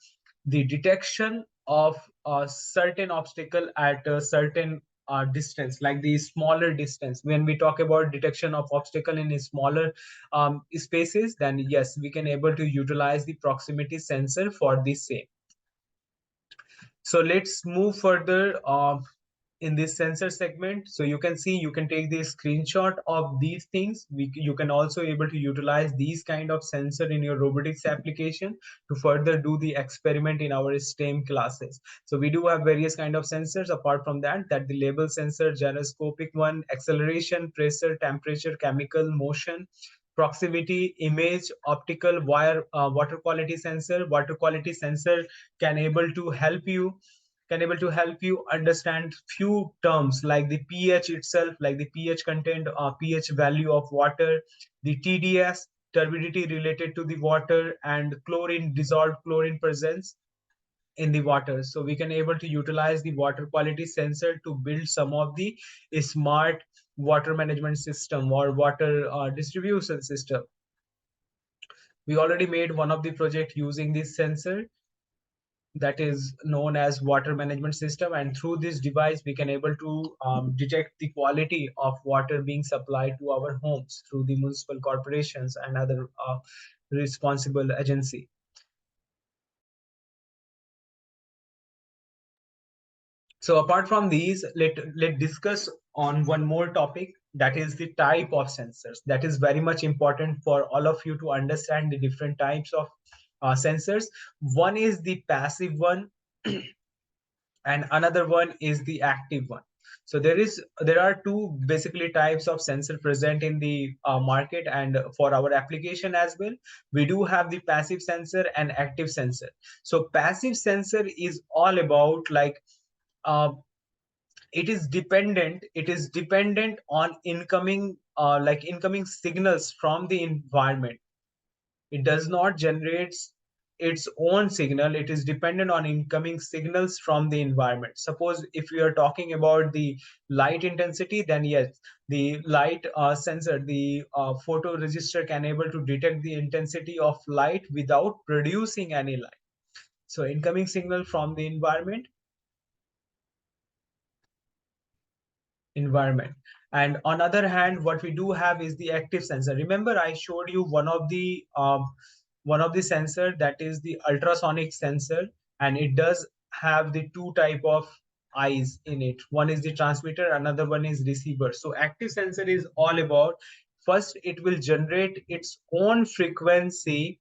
the detection of a certain obstacle at a certain distance, like the smaller distance. When we talk about detection of obstacle in smaller spaces, then yes, we can able to utilize the proximity sensor for the same. So let's move further in this sensor segment. So you can see, you can take the screenshot of these things. You can also able to utilize these kind of sensor in your robotics application to further do the experiment in our STEM classes. So we do have various kind of sensors apart from that the label sensor, gyroscopic one, acceleration, pressure, temperature, chemical, motion, proximity, image, optical, wire, water quality sensor. Water quality sensor can able to help you understand few terms like the pH itself, like the pH content or pH value of water, the TDS, turbidity related to the water, and chlorine, dissolved chlorine presence in the water. So we can able to utilize the water quality sensor to build some of the smart water management system or water distribution system. We already made one of the project using this sensor. that is known as water management system, and through this device we can able to detect the quality of water being supplied to our homes through the municipal corporations and other responsible agency. So apart from these, let discuss on one more topic, that is the type of sensors. That is very much important for all of you to understand the different types of sensors. One is the passive one and another one is the active one. So there are two basically types of sensor present in the market, and for our application as well, we do have the passive sensor and active sensor. So passive sensor is all about like uh, it is dependent on incoming incoming signals from the environment. It does not generate its own signal. It is dependent on incoming signals from the environment. Suppose if we are talking about the light intensity, then yes, the light sensor, the photoresistor can able to detect the intensity of light without producing any light. So incoming signal from the environment. And on other hand, what we do have is the active sensor. Remember I showed you one of the sensor, that is the ultrasonic sensor, and it does have the two type of eyes in it. One is the transmitter, another one is receiver. So active sensor is all about, first it will generate its own frequency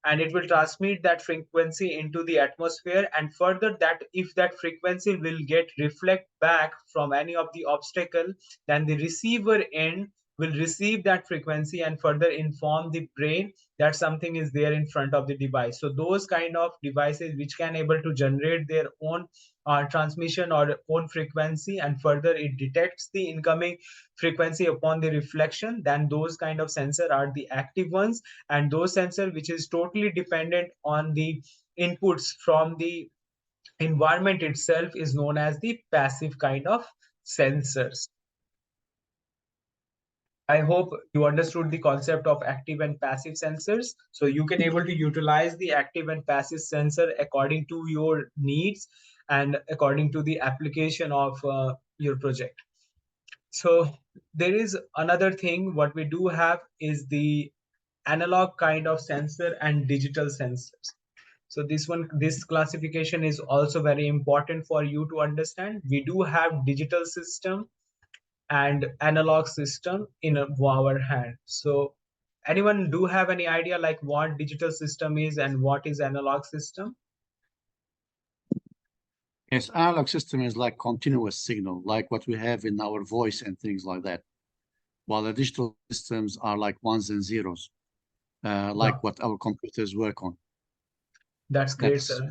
and it will transmit that frequency into the atmosphere, and further that if that frequency will get reflect back from any of the obstacle, then the receiver end will receive that frequency and further inform the brain that something is there in front of the device. So those kind of devices which can able to generate their own transmission or own frequency, and further it detects the incoming frequency upon the reflection, then those kind of sensor are the active ones. And those sensor which is totally dependent on the inputs from the environment itself is known as the passive kind of sensors. I hope you understood the concept of active and passive sensors. So you can able to utilize the active and passive sensor according to your needs and according to the application of your project. So there is another thing what we do have is the analog kind of sensor and digital sensors. So this classification is also very important for you to understand. We do have digital system and analog system in our hand. So anyone do have any idea like what digital system is and what is analog system? Yes, analog system is like continuous signal, like what we have in our voice and things like that. While the digital systems are like ones and zeros, like what our computers work on. That's great, sir.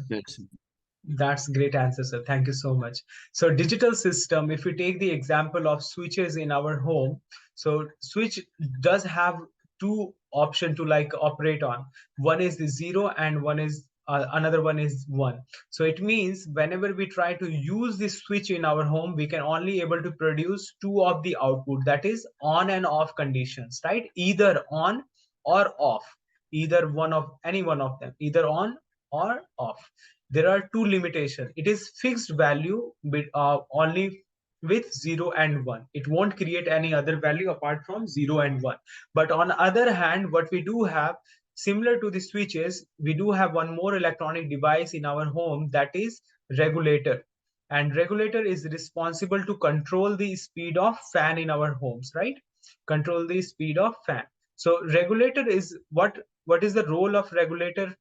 That's great answer, sir. Thank you so much. So digital system, if we take the example of switches in our home, so switch does have two option to like operate on. One is the zero and one is another one is one. So it means whenever we try to use this switch in our home, we can only able to produce two of the output, that is on and off conditions, right? Either on or off, either one of any one of them, either on or off. There are two limitations. It is fixed value with only with 0 and 1. It won't create any other value apart from 0 and 1. But on the other hand, what we do have, similar to the switches, we do have one more electronic device in our home, that is regulator. And regulator is responsible to control the speed of fan in our homes, right? Control the speed of fan. So regulator is what is the role of regulator?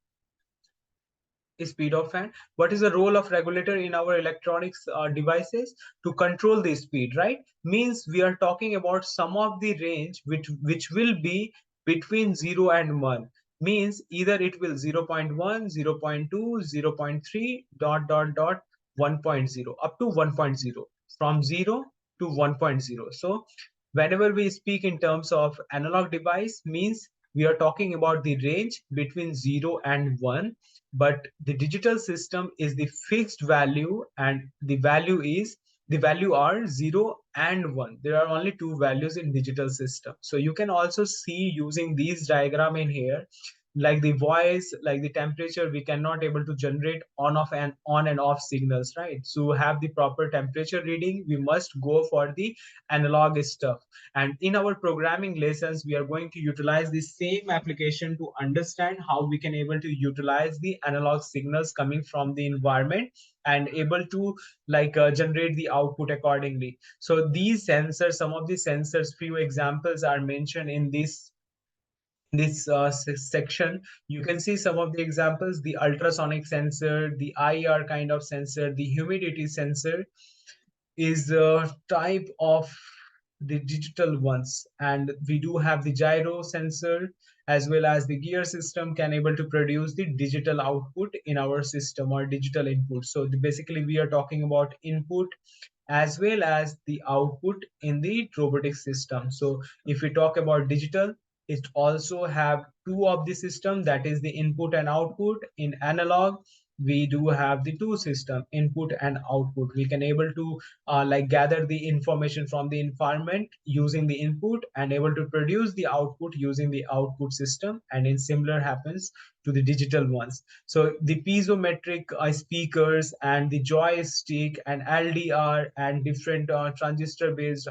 Speed of fan. What is the role of regulator in our electronics devices? To control the speed, right? Means we are talking about some of the range which will be between 0 and 1. Means either it will 0 0.1, 0 0.2, 0 0.3 dot 1.0 up to 1.0, from 0 to 1.0. So whenever we speak in terms of analog device, means we are talking about the range between 0 and 1. But the digital system is the fixed value, and the value are 0 and 1. There are only two values in digital system. So you can also see using these diagram in here like the voice, like the temperature, we cannot able to generate on and off signals, right? So have the proper temperature reading, we must go for the analog stuff. And in our programming lessons, we are going to utilize the same application to understand how we can able to utilize the analog signals coming from the environment and able to generate the output accordingly. So these sensors, some of the sensors, few examples are mentioned in this section. You can see some of the examples: the ultrasonic sensor, the IR kind of sensor, the humidity sensor is a type of the digital ones. And we do have the gyro sensor, as well as the gear system can able to produce the digital output in our system, or digital input. So basically we are talking about input as well as the output in the robotic system. So if we talk about digital, it also have two of the system, that is the input and output. In analog, we do have the two system, input and output. We can able to gather the information from the environment using the input, and able to produce the output using the output system. And in similar happens to the digital ones. So the piezometric speakers and the joystick and LDR and different transistor based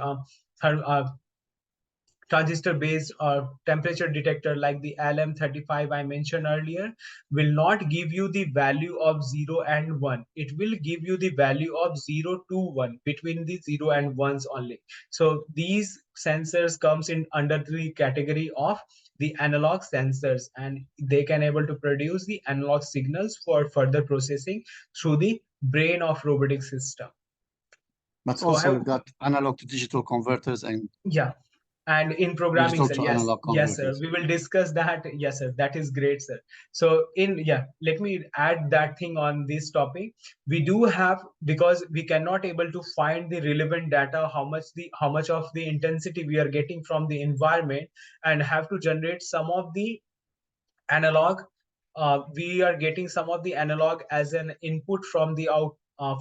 temperature detector like the LM35 I mentioned earlier will not give you the value of 0 and 1. It will give you the value of 0 to 1, between the 0 and 1s only. So these sensors comes in under the category of the analog sensors, and they can able to produce the analog signals for further processing through the brain of robotic system. But So also we've got analog to digital converters and yeah, and in programming, digital sir, to yes, analog yes, sir, converters. we will discuss that. Yes, sir, that is great, sir. So let me add that thing on this topic. We do have, because we cannot able to find the relevant data, how much of the intensity we are getting from the environment, and have to generate some of the analog. We are getting some of the analog as an input from the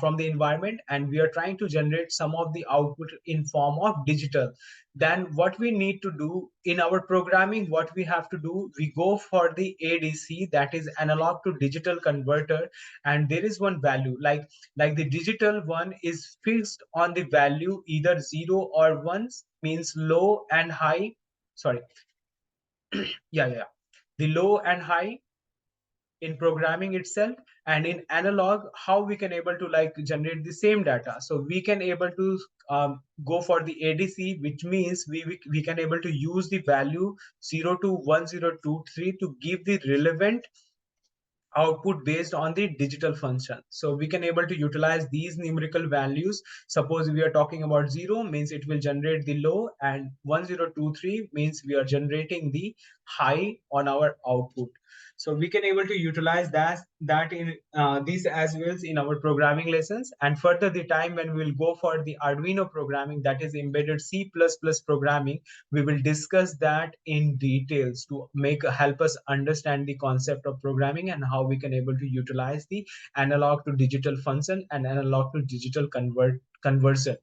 from the environment, and we are trying to generate some of the output in form of digital. Then what we need to do in our programming, what we have to do, we go for the ADC, that is analog to digital converter. And there is one value, like the digital one is fixed on the value either 0 or 1s, means low and high. Sorry. Yeah, the low and high in programming itself. And in analog, how we can able to generate the same data. So we can able to go for the ADC, which means we can able to use the value 0 to 1023 to give the relevant output based on the digital function. So we can able to utilize these numerical values. Suppose we are talking about 0 means it will generate the low, and 1023 means we are generating the high on our output. So we can able to utilize that in these as well in our programming lessons. And further the time when we will go for the Arduino programming, that is embedded C++ programming, we will discuss that in details to help us understand the concept of programming and how we can able to utilize the analog to digital function and analog to digital conversion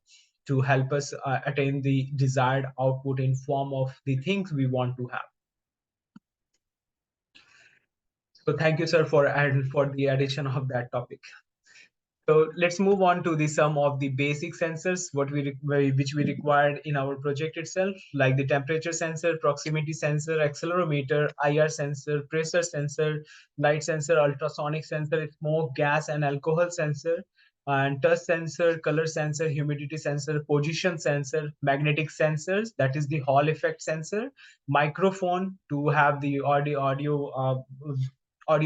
to help us attain the desired output in form of the things we want to have. So thank you, sir, for the addition of that topic. So let's move on to the some of the basic sensors which we required in our project itself, like the temperature sensor, proximity sensor, accelerometer, IR sensor, pressure sensor, light sensor, ultrasonic sensor, smoke, gas, and alcohol sensor, and touch sensor, color sensor, humidity sensor, position sensor, magnetic sensors, that is the Hall effect sensor, microphone to have the audio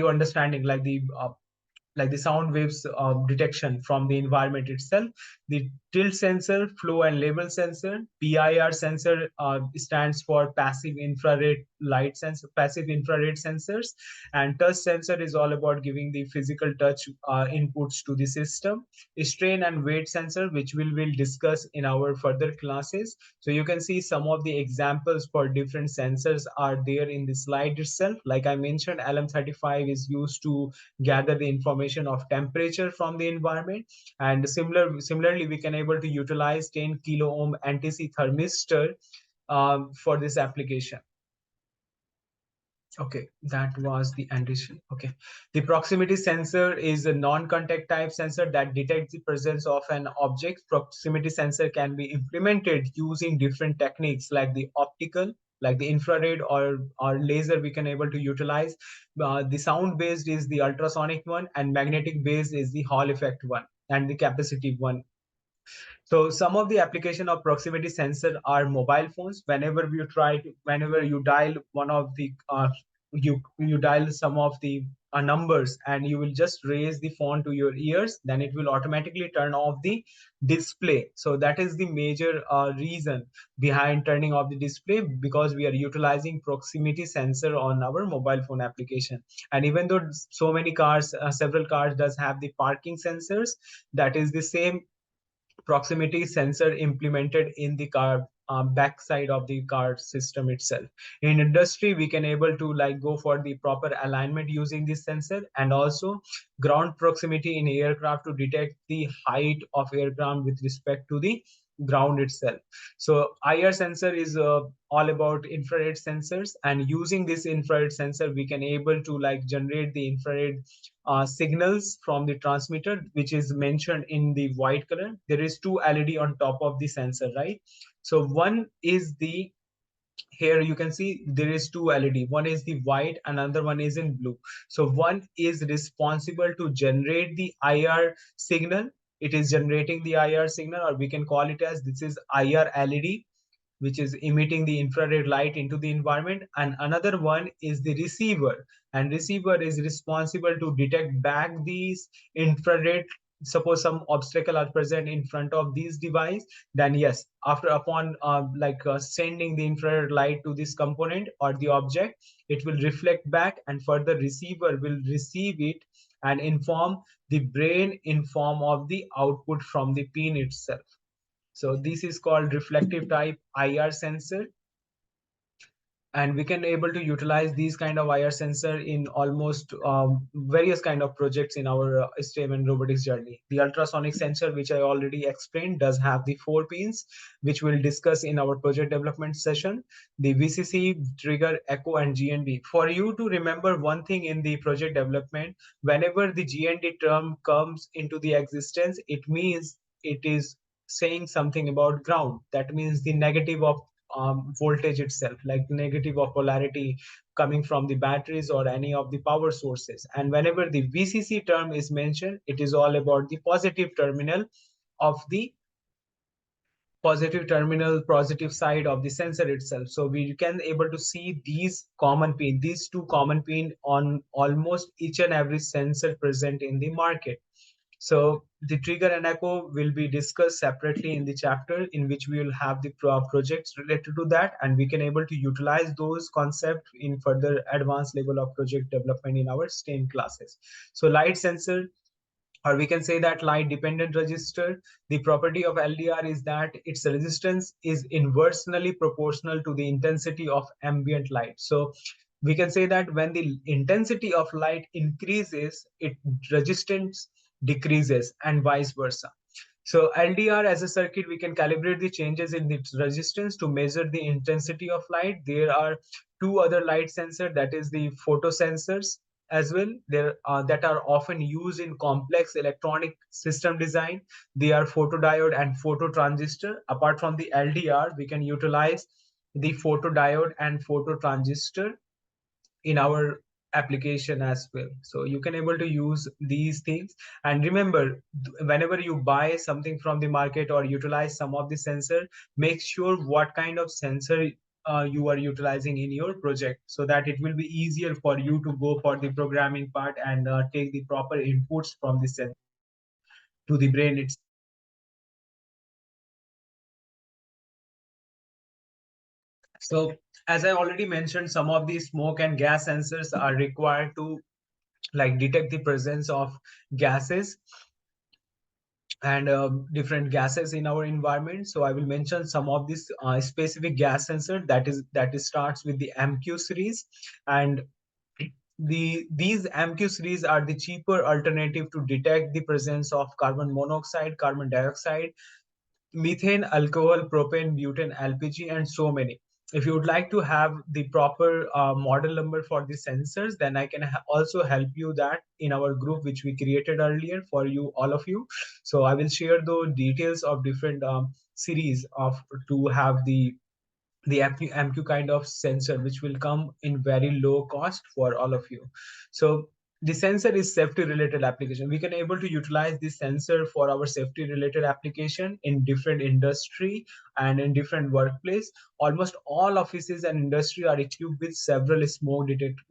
understanding, like the sound waves detection from the environment itself. The tilt sensor, flow and label sensor. PIR sensor stands for passive infrared light sensor, passive infrared sensors. And touch sensor is all about giving the physical touch inputs to the system. Strain and weight sensor, which we will discuss in our further classes. So you can see some of the examples for different sensors are there in the slide itself. Like I mentioned, LM35 is used to gather the information of temperature from the environment. And similarly, we can able to utilize 10 kilo ohm anti-C thermistor for this application. Okay, that was the addition. Okay, the proximity sensor is a non-contact type sensor that detects the presence of an object. Proximity sensor can be implemented using different techniques like the optical, like the infrared or laser we can able to utilize. The sound based is the ultrasonic one, and magnetic based is the Hall effect one, and the capacitive one. So some of the application of proximity sensor are mobile phones. Whenever you dial one of the you dial some of the numbers, and you will just raise the phone to your ears, then it will automatically turn off the display. So that is the major reason behind turning off the display, because we are utilizing proximity sensor on our mobile phone application. And even though so many cars, several cars does have the parking sensors, that is the same proximity sensor implemented in the car backside of the car system itself. In industry, we can able to like go for the proper alignment using this sensor, and also ground proximity in aircraft to detect the height of aircraft with respect to the ground itself. So IR sensor is all about infrared sensors, and using this infrared sensor we can able to like generate the infrared signals from the transmitter, which is mentioned in the white color. There is two LED on top of the sensor, right? So one is the, here you can see there is two LED. One is the white, another one is in blue. So one is responsible to generate the IR signal. It is generating the IR signal, or we can call it as this is IR LED, which is emitting the infrared light into the environment. And another one is the receiver, and receiver is responsible to detect back these infrared. Suppose some obstacle are present in front of these device, then yes, after upon sending the infrared light to this component or the object, it will reflect back, and further receiver will receive it and inform the brain in form of the output from the pin itself. So this is called reflective type IR sensor, and we can able to utilize these kind of IR sensor in almost various kind of projects in our STEM and robotics journey. The ultrasonic sensor, which I already explained, does have the 4 pins, which we'll discuss in our project development session. The VCC, trigger, echo, and GND. For you to remember one thing in the project development, whenever the GND term comes into the existence, it means it is saying something about ground. That means the negative of voltage itself, like negative of polarity coming from the batteries or any of the power sources. And whenever the VCC term is mentioned, it is all about the positive terminal of the positive side of the sensor itself. So we can able to see these two common pin on almost each and every sensor present in the market. So the trigger and echo will be discussed separately in the chapter, in which we will have the projects related to that, and we can able to utilize those concepts in further advanced level of project development in our STEM classes. So light sensor, or we can say that light dependent resistor. The property of LDR is that its resistance is inversely proportional to the intensity of ambient light. So we can say that when the intensity of light increases, its resistance decreases, and vice versa. So LDR as a circuit, we can calibrate the changes in its resistance to measure the intensity of light. There are two other light sensors, that is the photosensors as well. There that are often used in complex electronic system design. They are photodiode and phototransistor. Apart from the LDR, we can utilize the photodiode and phototransistor in our application as well. So you can able to use these things. And remember, whenever you buy something from the market or utilize some of the sensor, make sure what kind of sensor you are utilizing in your project, so that it will be easier for you to go for the programming part and take the proper inputs from the sensor to the brain itself. So as I already mentioned, some of these smoke and gas sensors are required to like detect the presence of gases and different gases in our environment. So I will mention some of these specific gas sensor that starts with the MQ series. And these MQ series are the cheaper alternative to detect the presence of carbon monoxide, carbon dioxide, methane, alcohol, propane, butane, LPG, and so many. if you would like to have the proper model number for the sensors, then I can also help you that in our group, which we created earlier for you, all of you. So I will share the details of different series of to have the MQ kind of sensor, which will come in very low cost for all of you. So the sensor is safety related application. We can able to utilize this sensor for our safety related application in different industry and in different workplace. Almost all offices and industry are equipped with several smoke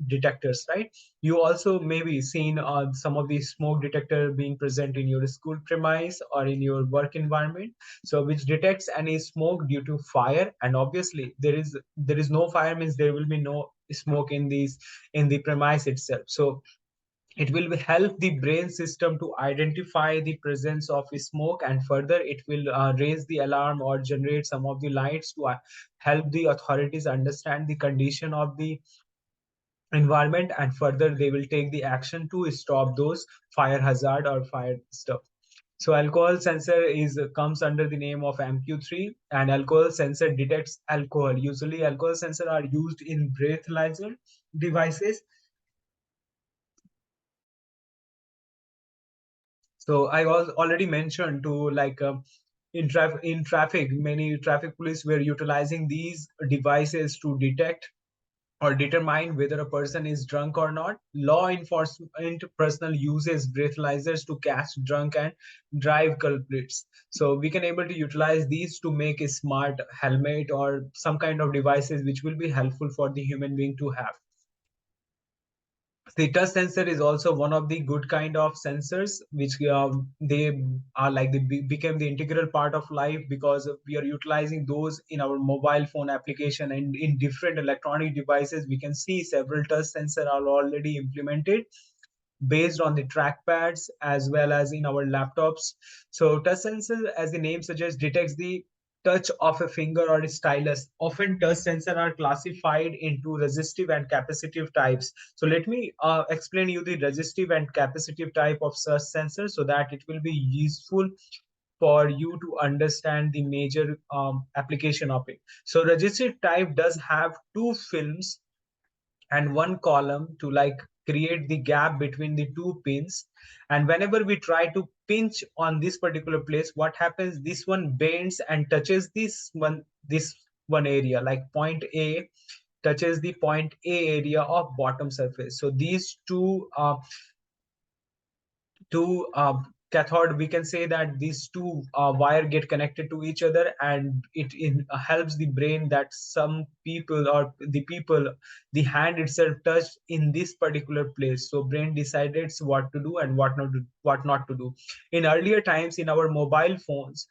detectors, right? You also maybe seen some of the smoke detector being present in your school premise or in your work environment, so which detects any smoke due to fire. And obviously there is no fire means there will be no smoke in the premise itself. So it will help the brain system to identify the presence of smoke, and further it will raise the alarm or generate some of the lights to help the authorities understand the condition of the environment, and further they will take the action to stop those fire hazard or fire stuff. So alcohol sensor is comes under the name of MQ3, and alcohol sensor detects alcohol. Usually alcohol sensor are used in breathalyzer devices. So I was already mentioned to like in traffic, many traffic police were utilizing these devices to detect or determine whether a person is drunk or not. Law enforcement personnel uses breathalyzers to catch drunk and drive culprits. So we can able to utilize these to make a smart helmet or some kind of devices which will be helpful for the human being to have. The touch sensor is also one of the good kind of sensors, which they are like they became the integral part of life, because we are utilizing those in our mobile phone application and in different electronic devices. We can see several touch sensor are already implemented based on the trackpads as well as in our laptops. So touch sensor, as the name suggests, detects the touch of a finger or a stylus. Often touch sensor are classified into resistive and capacitive types. So let me explain you the resistive and capacitive type of such sensor so that it will be useful for you to understand the major application of it. So resistive type does have two films and one column to like create the gap between the two pins, and whenever we try to pinch on this particular place, what happens, this one bends and touches this one area, like point A touches the point A area of bottom surface. So these two cathode, we can say that these two wire get connected to each other, and it helps the brain that some people or the hand itself touched in this particular place. So brain decides what to do and what not to do. In earlier times in our mobile phones,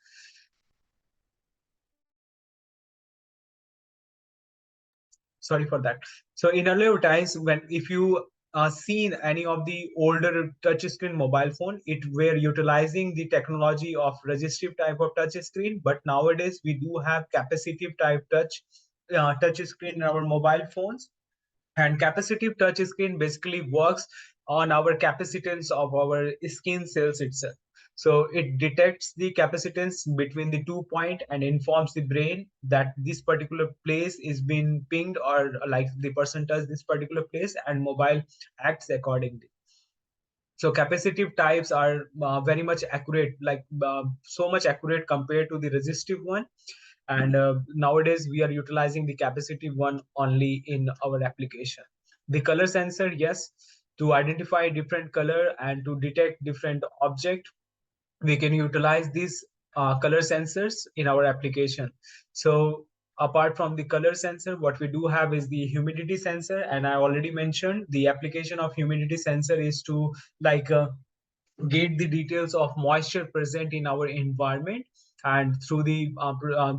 sorry for that. So in earlier times, when if you seen any of the older touchscreen mobile phone, it were utilizing the technology of resistive type of touch screen. But nowadays we do have capacitive type touch screen in our mobile phones. And capacitive touch screen basically works on our capacitance of our skin cells itself. So it detects the capacitance between the 2 point and informs the brain that this particular place is being pinged, or like the person touched this particular place, and mobile acts accordingly. So capacitive types are very much accurate, like so much accurate compared to the resistive one. And nowadays we are utilizing the capacitive one only in our application. The color sensor, yes, to identify different color and to detect different object, we can utilize these color sensors in our application. So apart from the color sensor, what we do have is the humidity sensor, and I already mentioned the application of humidity sensor is to like get the details of moisture present in our environment, and through the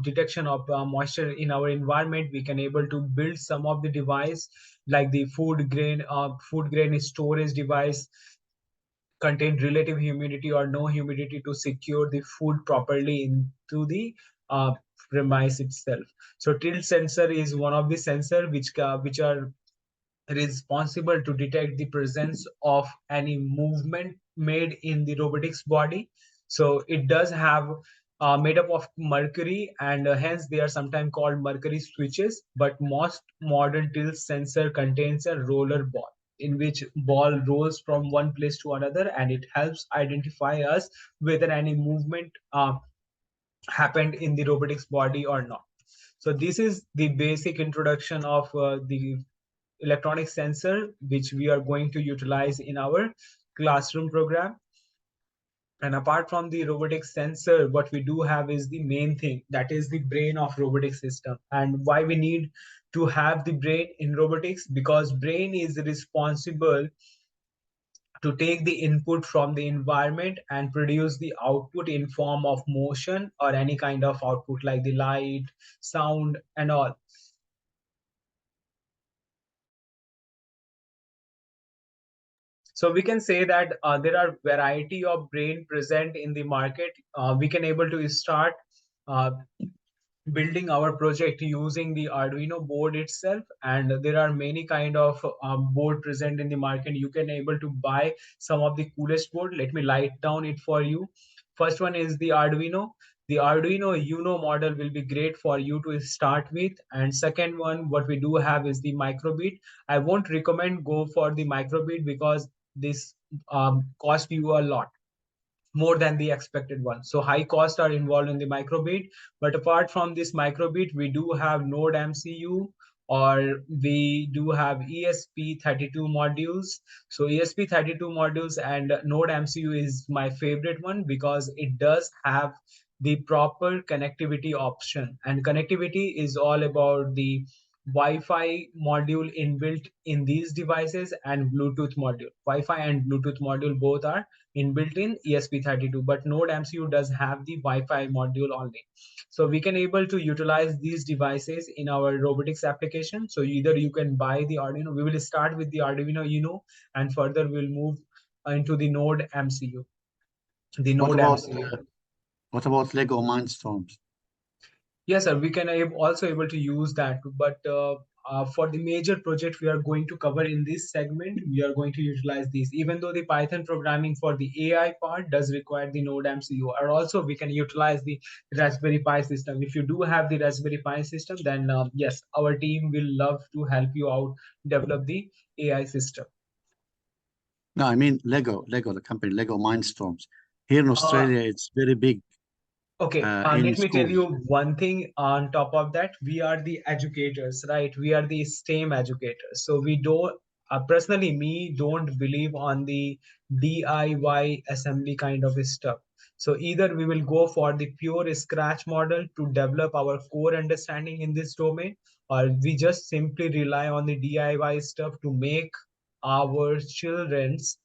detection of moisture in our environment, we can able to build some of the device like the food grain storage device contain relative humidity or no humidity to secure the food properly into the uh, premise itself. So tilt sensor is one of the sensor which are responsible to detect the presence of any movement made in the robotics body. So it does have made up of mercury, and hence they are sometimes called mercury switches. But most modern tilt sensor contains a roller ball, in which ball rolls from one place to another, and it helps identify us whether any movement happened in the robotics body or not. So this is the basic introduction of the electronic sensor, which we are going to utilize in our classroom program. And apart from the robotics sensor, what we do have is the main thing, that is the brain of robotics system. And why we need to have the brain in robotics? Because brain is responsible to take the input from the environment and produce the output in form of motion or any kind of output like the light, sound, and all. So we can say that there are variety of brain present in the market. We can able to start uh, building our project using the Arduino board itself, and there are many kind of board present in the market. You can able to buy some of the coolest board. Let me light down it for you. First one is the Arduino. The Arduino Uno model will be great for you to start with. And second one, what we do have is the microbit. I won't recommend go for the microbit because this cost you a lot more than the expected one. So high costs are involved in the microbit. But apart from this microbit, we do have Node MCU, or we do have ESP32 modules. So ESP32 modules and Node MCU is my favorite one because it does have the proper connectivity option. And connectivity is all about the Wi-Fi module inbuilt in these devices and Bluetooth module. Wi-Fi and Bluetooth module both are inbuilt in ESP32, but Node MCU does have the Wi-Fi module only. So we can able to utilize these devices in our robotics application. So either you can buy the Arduino. We will start with the Arduino Uno, and further we'll move into the Node MCU. The What Node about MCU. what about Lego Mindstorms? Yes, sir. We can also able to use that, but for the major project we are going to cover in this segment, we are going to utilize these. Even though the Python programming for the AI part does require the Node MCU, or also we can utilize the Raspberry Pi system. If you do have the Raspberry Pi system, then yes, our team will love to help you out develop the AI system. No, I mean Lego, the company, Lego Mindstorms. Here in Uh, Australia, it's very big Okay, in let me tell schools. you one thing on top of that. We are the educators, right? We are the STEM educators. So we don't, personally, me don't believe on the DIY assembly kind of stuff. So either we will go for the pure scratch model to develop our core understanding in this domain, or we just simply rely on the DIY stuff to make our children's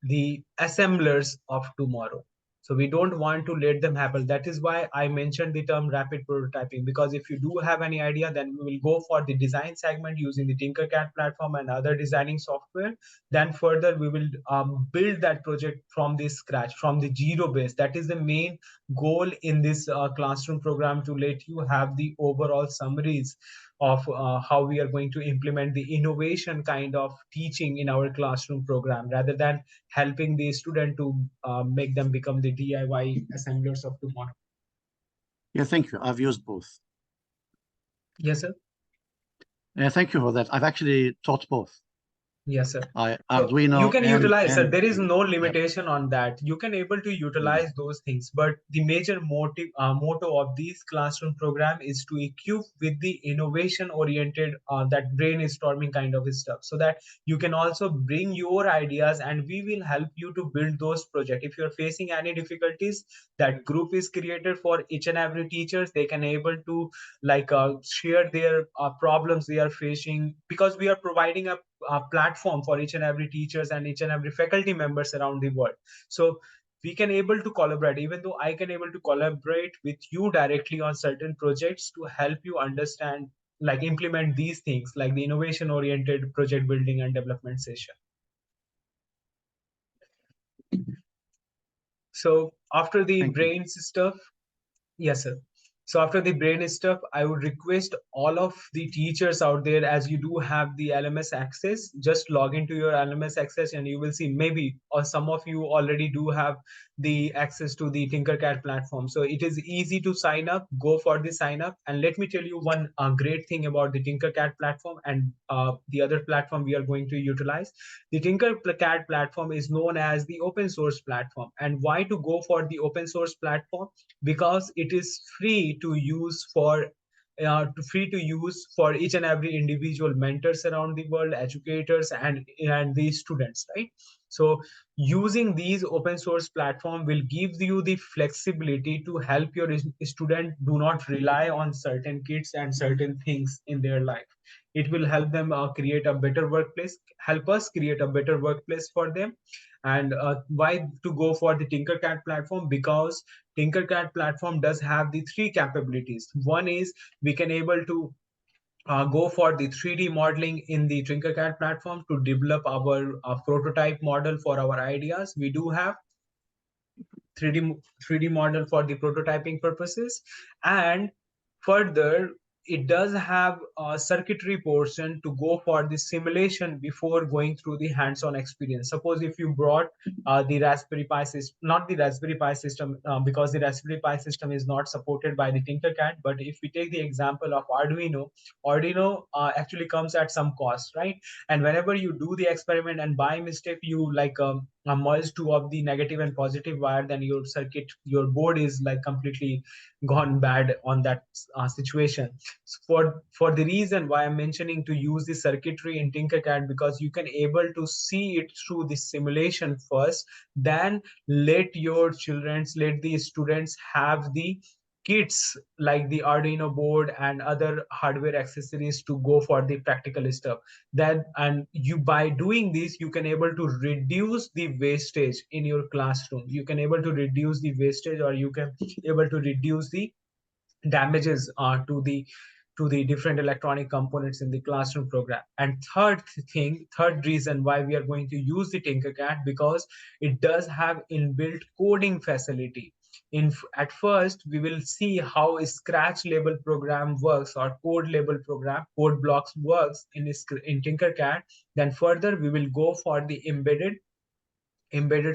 the assemblers of tomorrow. So we don't want to let them happen. That is why I mentioned the term rapid prototyping, because if you do have any idea, then we will go for the design segment using the Tinkercad platform and other designing software. Then further we will build that project from the scratch, from the zero base. That is the main goal in this classroom program, to let you have the overall summaries of how we are going to implement the innovation kind of teaching in our classroom program, rather than helping the student to make them become the DIY assemblers of tomorrow. Yeah, thank you. I've used both. Yes, sir. Thank you for that. I've actually taught both. Yes, sir. So Arduino you can utilize, sir. and There is no yep. limitation on that. You can able to utilize those things. But the major motto of this classroom program is to equip with the innovation oriented, that brainstorming kind of stuff, so that you can also bring your ideas and we will help you to build those projects. If you're facing any difficulties, that group is created for each and every teachers. They can able to like share their problems they are facing, because we are providing a platform for each and every teachers and each and every faculty members around the world. So we can able to collaborate. Even though I can able to collaborate with you directly on certain projects to help you understand, like implement these things, like the innovation oriented project building and development session. So after the Thank you. brains stuff, yes, sir. So after the brain stuff, I would request all of the teachers out there, as you do have the LMS access, just log into your LMS access and you will see maybe, or some of you already do have the access to the Tinkercad platform. So it is easy to sign up, go for the sign up. And let me tell you one great thing about the Tinkercad platform and the other platform we are going to utilize. The Tinkercad platform is known as the open source platform. And why to go for the open source platform? Because it is free to use for each and every individual mentors around the world, educators, and the students, right? So using these open source platform will give you the flexibility to help your student do not rely on certain kits and certain things in their life. It will help them create a better workplace, help us create a better workplace for them. And why to go for the Tinkercad platform? Because Tinkercad platform does have the three capabilities. One is we can able to go for the 3D modeling in the Tinkercad platform to develop our prototype model for our ideas. We do have 3D model for the prototyping purposes. And further, it does have a circuitry portion to go for the simulation before going through the hands-on experience. Suppose if you brought the Raspberry Pi system, not the Raspberry Pi system, because the Raspberry Pi system is not supported by the Tinkercad. But if we take the example of Arduino actually comes at some cost, right? And whenever you do the experiment and by mistake you like merge two of the negative and positive wire, then your circuit, your board is like completely gone bad on that situation. So for the reason why I'm mentioning to use the circuitry in Tinkercad, because you can able to see it through the simulation first, then let let the students have the kits like the Arduino board and other hardware accessories to go for the practical stuff. That, and you, by doing this, you can able to reduce the wastage in your classroom. You can able to reduce the wastage, or you can able to reduce the damages to the different electronic components in the classroom program. And third reason why we are going to use the Tinkercad, because it does have inbuilt coding facility. At first, we will see how a scratch level program works, or code blocks works in Tinkercad. Then further, we will go for the embedded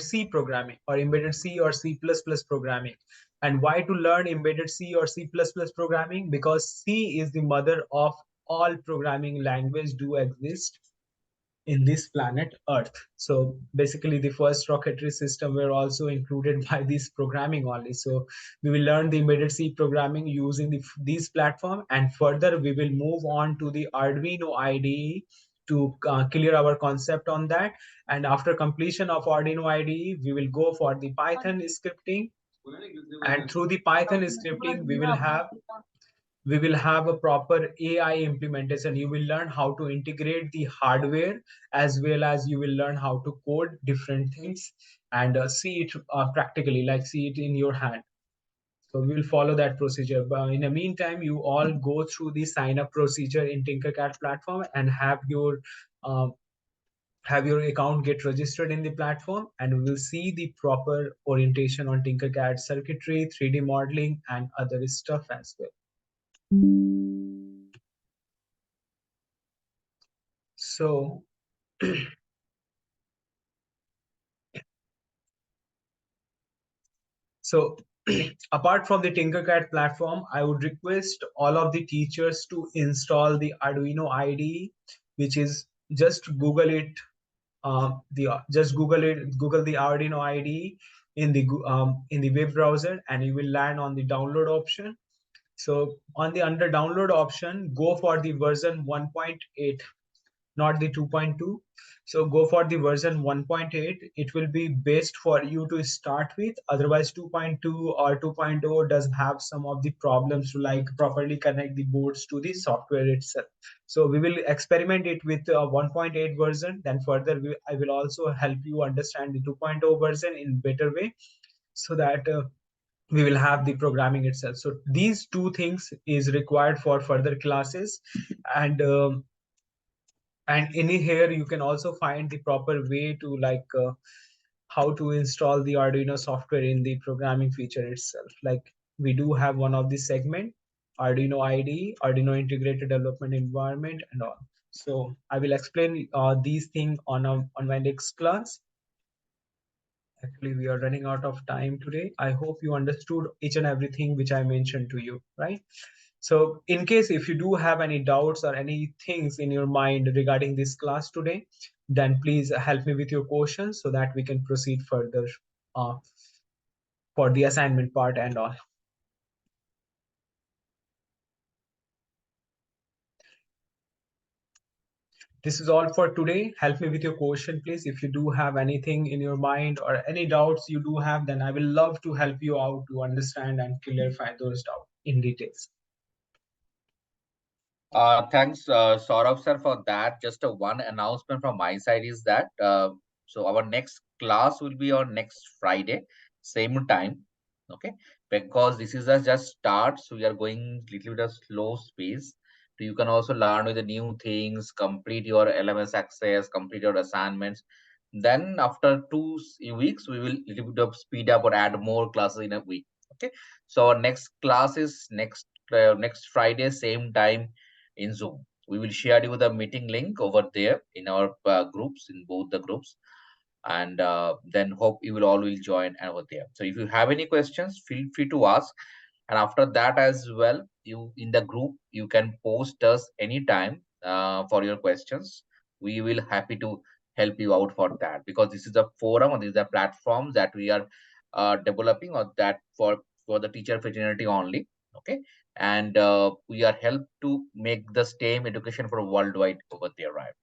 C programming, or embedded C or C++ programming. And why to learn embedded C or C++ programming? Because C is the mother of all programming language do exist in this planet Earth. So basically the first rocketry system were also included by this programming only. So we will learn the embedded C programming using these platform, and further we will move on to the Arduino IDE to clear our concept on that. And after completion of Arduino IDE, we will go for the Python scripting. And through the Python scripting, we will have a proper AI implementation. You will learn how to integrate the hardware, as well as you will learn how to code different things and see it practically, like see it in your hand. So we will follow that procedure. But in the meantime, you all go through the sign up procedure in Tinkercad platform and uh, have your account get registered in the platform, and we will see the proper orientation on Tinkercad circuitry, 3D modeling, and other stuff as well. So so apart from the Tinkercad platform, I would request all of the teachers to install the Arduino IDE, which is just Google it. Google the Arduino IDE in the web browser, and you will land on the download option. So on the under download option, go for the version 1.8, not the 2.2. So go for the version 1.8. It will be best for you to start with. Otherwise 2.2 or 2.0 does have some of the problems to like properly connect the boards to the software itself. So we will experiment it with 1.8 version. Then further I will also help you understand the 2.0 version in better way, so that we will have the programming itself. So these two things is required for further classes. And in here you can also find the proper way to how to install the Arduino software in the programming feature itself. Like we do have one of this segment, Arduino IDE, Arduino Integrated Development Environment, and all. So I will explain these things on my next class. Actually, we are running out of time today. I hope you understood each and everything which I mentioned to you, right? So in case if you do have any doubts or any things in your mind regarding this class today, then please help me with your questions so that we can proceed further uh, for the assignment part and all. This is all for today. Help me with your question, please. If you do have anything in your mind or any doubts you do have, then I will love to help you out to understand and clarify those doubts in details. Thanks, Saurabh sir, for that. Just a one announcement from my side is that so our next class will be on next Friday, same time. Okay, because this is a just start, so we are going little bit of slow space. So you can also learn with the new things, complete your LMS access, complete your assignments. Then after 2 weeks, we will little bit of speed up or add more classes in a week. Okay, so our next class is next Friday, same time in Zoom. We will share you the meeting link over there in our groups, in both the groups, and then hope you will all will join over there. So if you have any questions, feel free to ask. And after that as well, you in the group you can post us anytime for your questions. We will happy to help you out for that, because this is a forum or this is a platform that we are developing, or that for the teacher fraternity only. Okay, and we are help to make the STEM education for worldwide over there, right?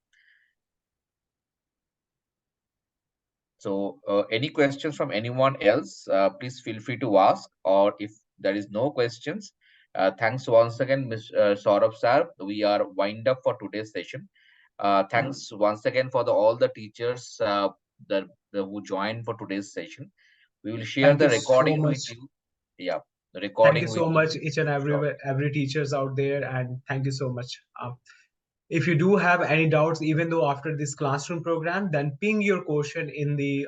So any questions from anyone else, please feel free to ask, or if there is no questions, thanks once again, Ms. Saurabh sir. We are wind up for today's session. Thanks once again for all the teachers who joined for today's session. We will share Thank the you so recording with much. you. Yeah, the Thank you recording with so you. much, each and Sure. every teachers out there, and thank you so much. If you do have any doubts, even though after this classroom program, then ping your question in the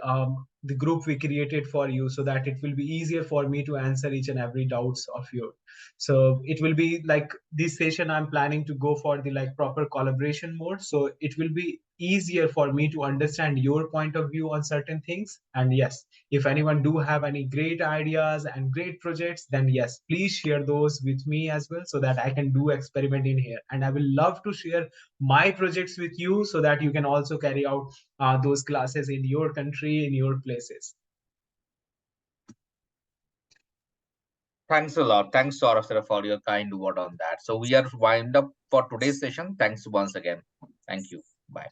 group we created for you, so that it will be easier for me to answer each and every doubts of you. So it will be like this session I'm planning to go for the like proper collaboration mode, so it will be easier for me to understand your point of view on certain things. And yes, if anyone do have any great ideas and great projects, then yes, please share those with me as well, so that I can do experiment in here. And I will love to share my projects with you, so that you can also carry out those classes in your country, in your places. Thanks a lot. Thanks, Saurabh sir, for your kind word on that. So we are wind up for today's session. Thanks once again. Thank you. Bye.